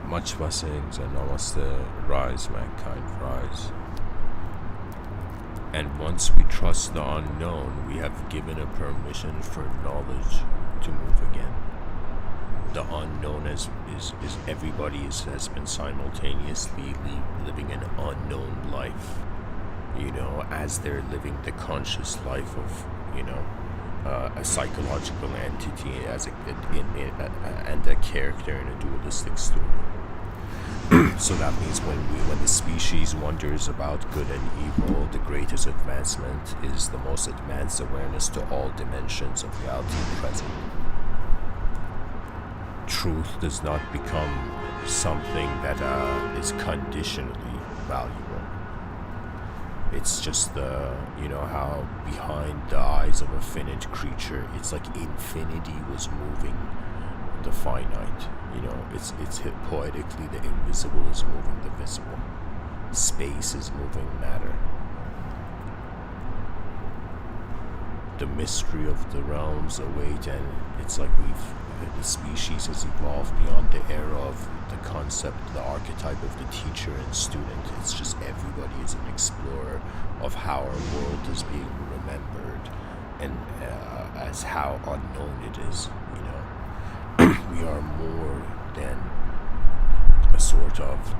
Much blessings and namaste. Rise, mankind, rise. And once we trust the unknown, we have given a permission for knowledge to move again. The unknown is everybody has been simultaneously living an unknown life, as they're living the conscious life of, a psychological entity and a character in a dualistic story. So that means when the species wonders about good and evil, the greatest advancement is the most advanced awareness to all dimensions of reality present. Truth does not become something that is conditionally valuable. It's just how behind the eyes of a finite creature, it's like infinity was moving the finite. It's hit poetically, the invisible is moving the visible. Space is moving matter. The mystery of the realms await, and it's like the species has evolved beyond the era of the concept, the archetype of the teacher and student. It's just everybody is an explorer of how our world is being remembered, and as how unknown it is. We are more than a sort of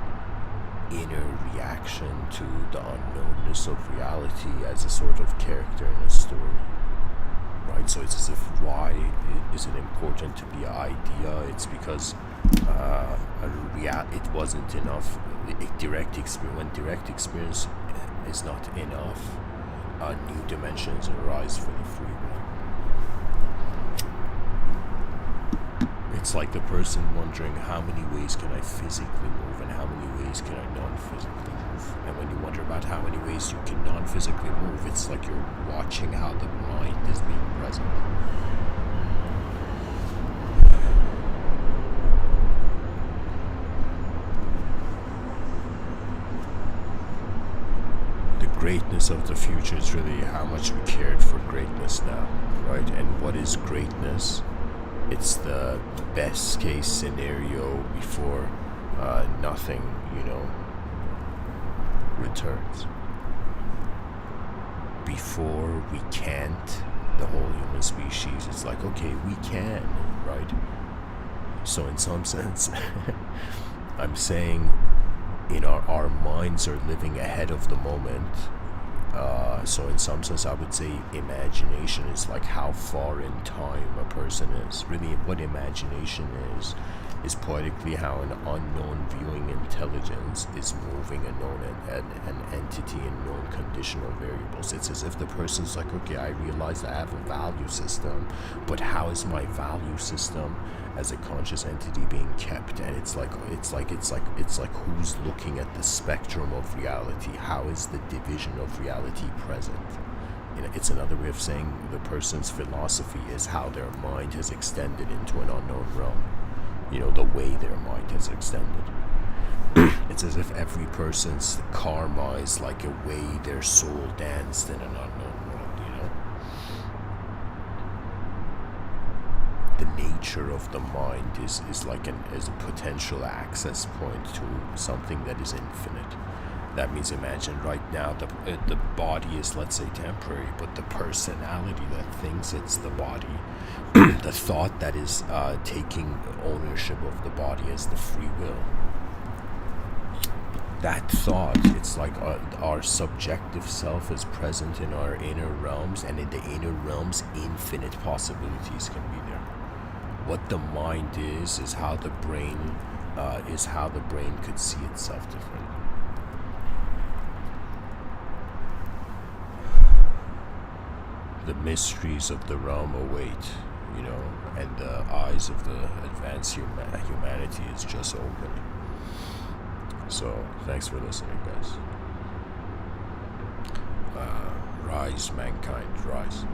inner reaction to the unknownness of reality as a sort of character in a story. Right? So it's as if, why is it important to be an idea? It's because it wasn't enough. When direct experience is not enough, new dimensions arise for the free will. It's like the person wondering, how many ways can I physically move and how many ways can I non-physically move? And when you wonder about how many ways you can non-physically move, it's like you're watching how the mind is being present. The greatness of the future is really how much we cared for greatness now, right? And what is greatness? It's the best case scenario before nothing, returns. Before we can't, the whole human species, it's like, okay, we can, right? So in some sense, I'm saying, our minds are living ahead of the moment. So in some sense, I would say imagination is like how far in time a person is. Really, what imagination is poetically how an unknown viewing intelligence is moving an entity in known conditional variables. It's as if the person's like, okay, I realize I have a value system, but how is my value system as a conscious entity being kept? And it's like who's looking at the spectrum of reality? How is the division of reality present? It's another way of saying the person's philosophy is how their mind has extended into an unknown realm. The way their mind has extended. It's as if every person's karma is like a way their soul danced in an unknown world, The nature of the mind is like a potential access point to something that is infinite. That means, imagine right now the body is, let's say, temporary, but the personality that thinks it's the body, the thought that is taking ownership of the body as the free will, that thought, it's like our subjective self is present in our inner realms, and in the inner realms, infinite possibilities can be there. What the mind is how the brain could see itself differently. The mysteries of the realm await, and the eyes of the advanced humanity is just opening. So, thanks for listening, guys. Rise, mankind, rise.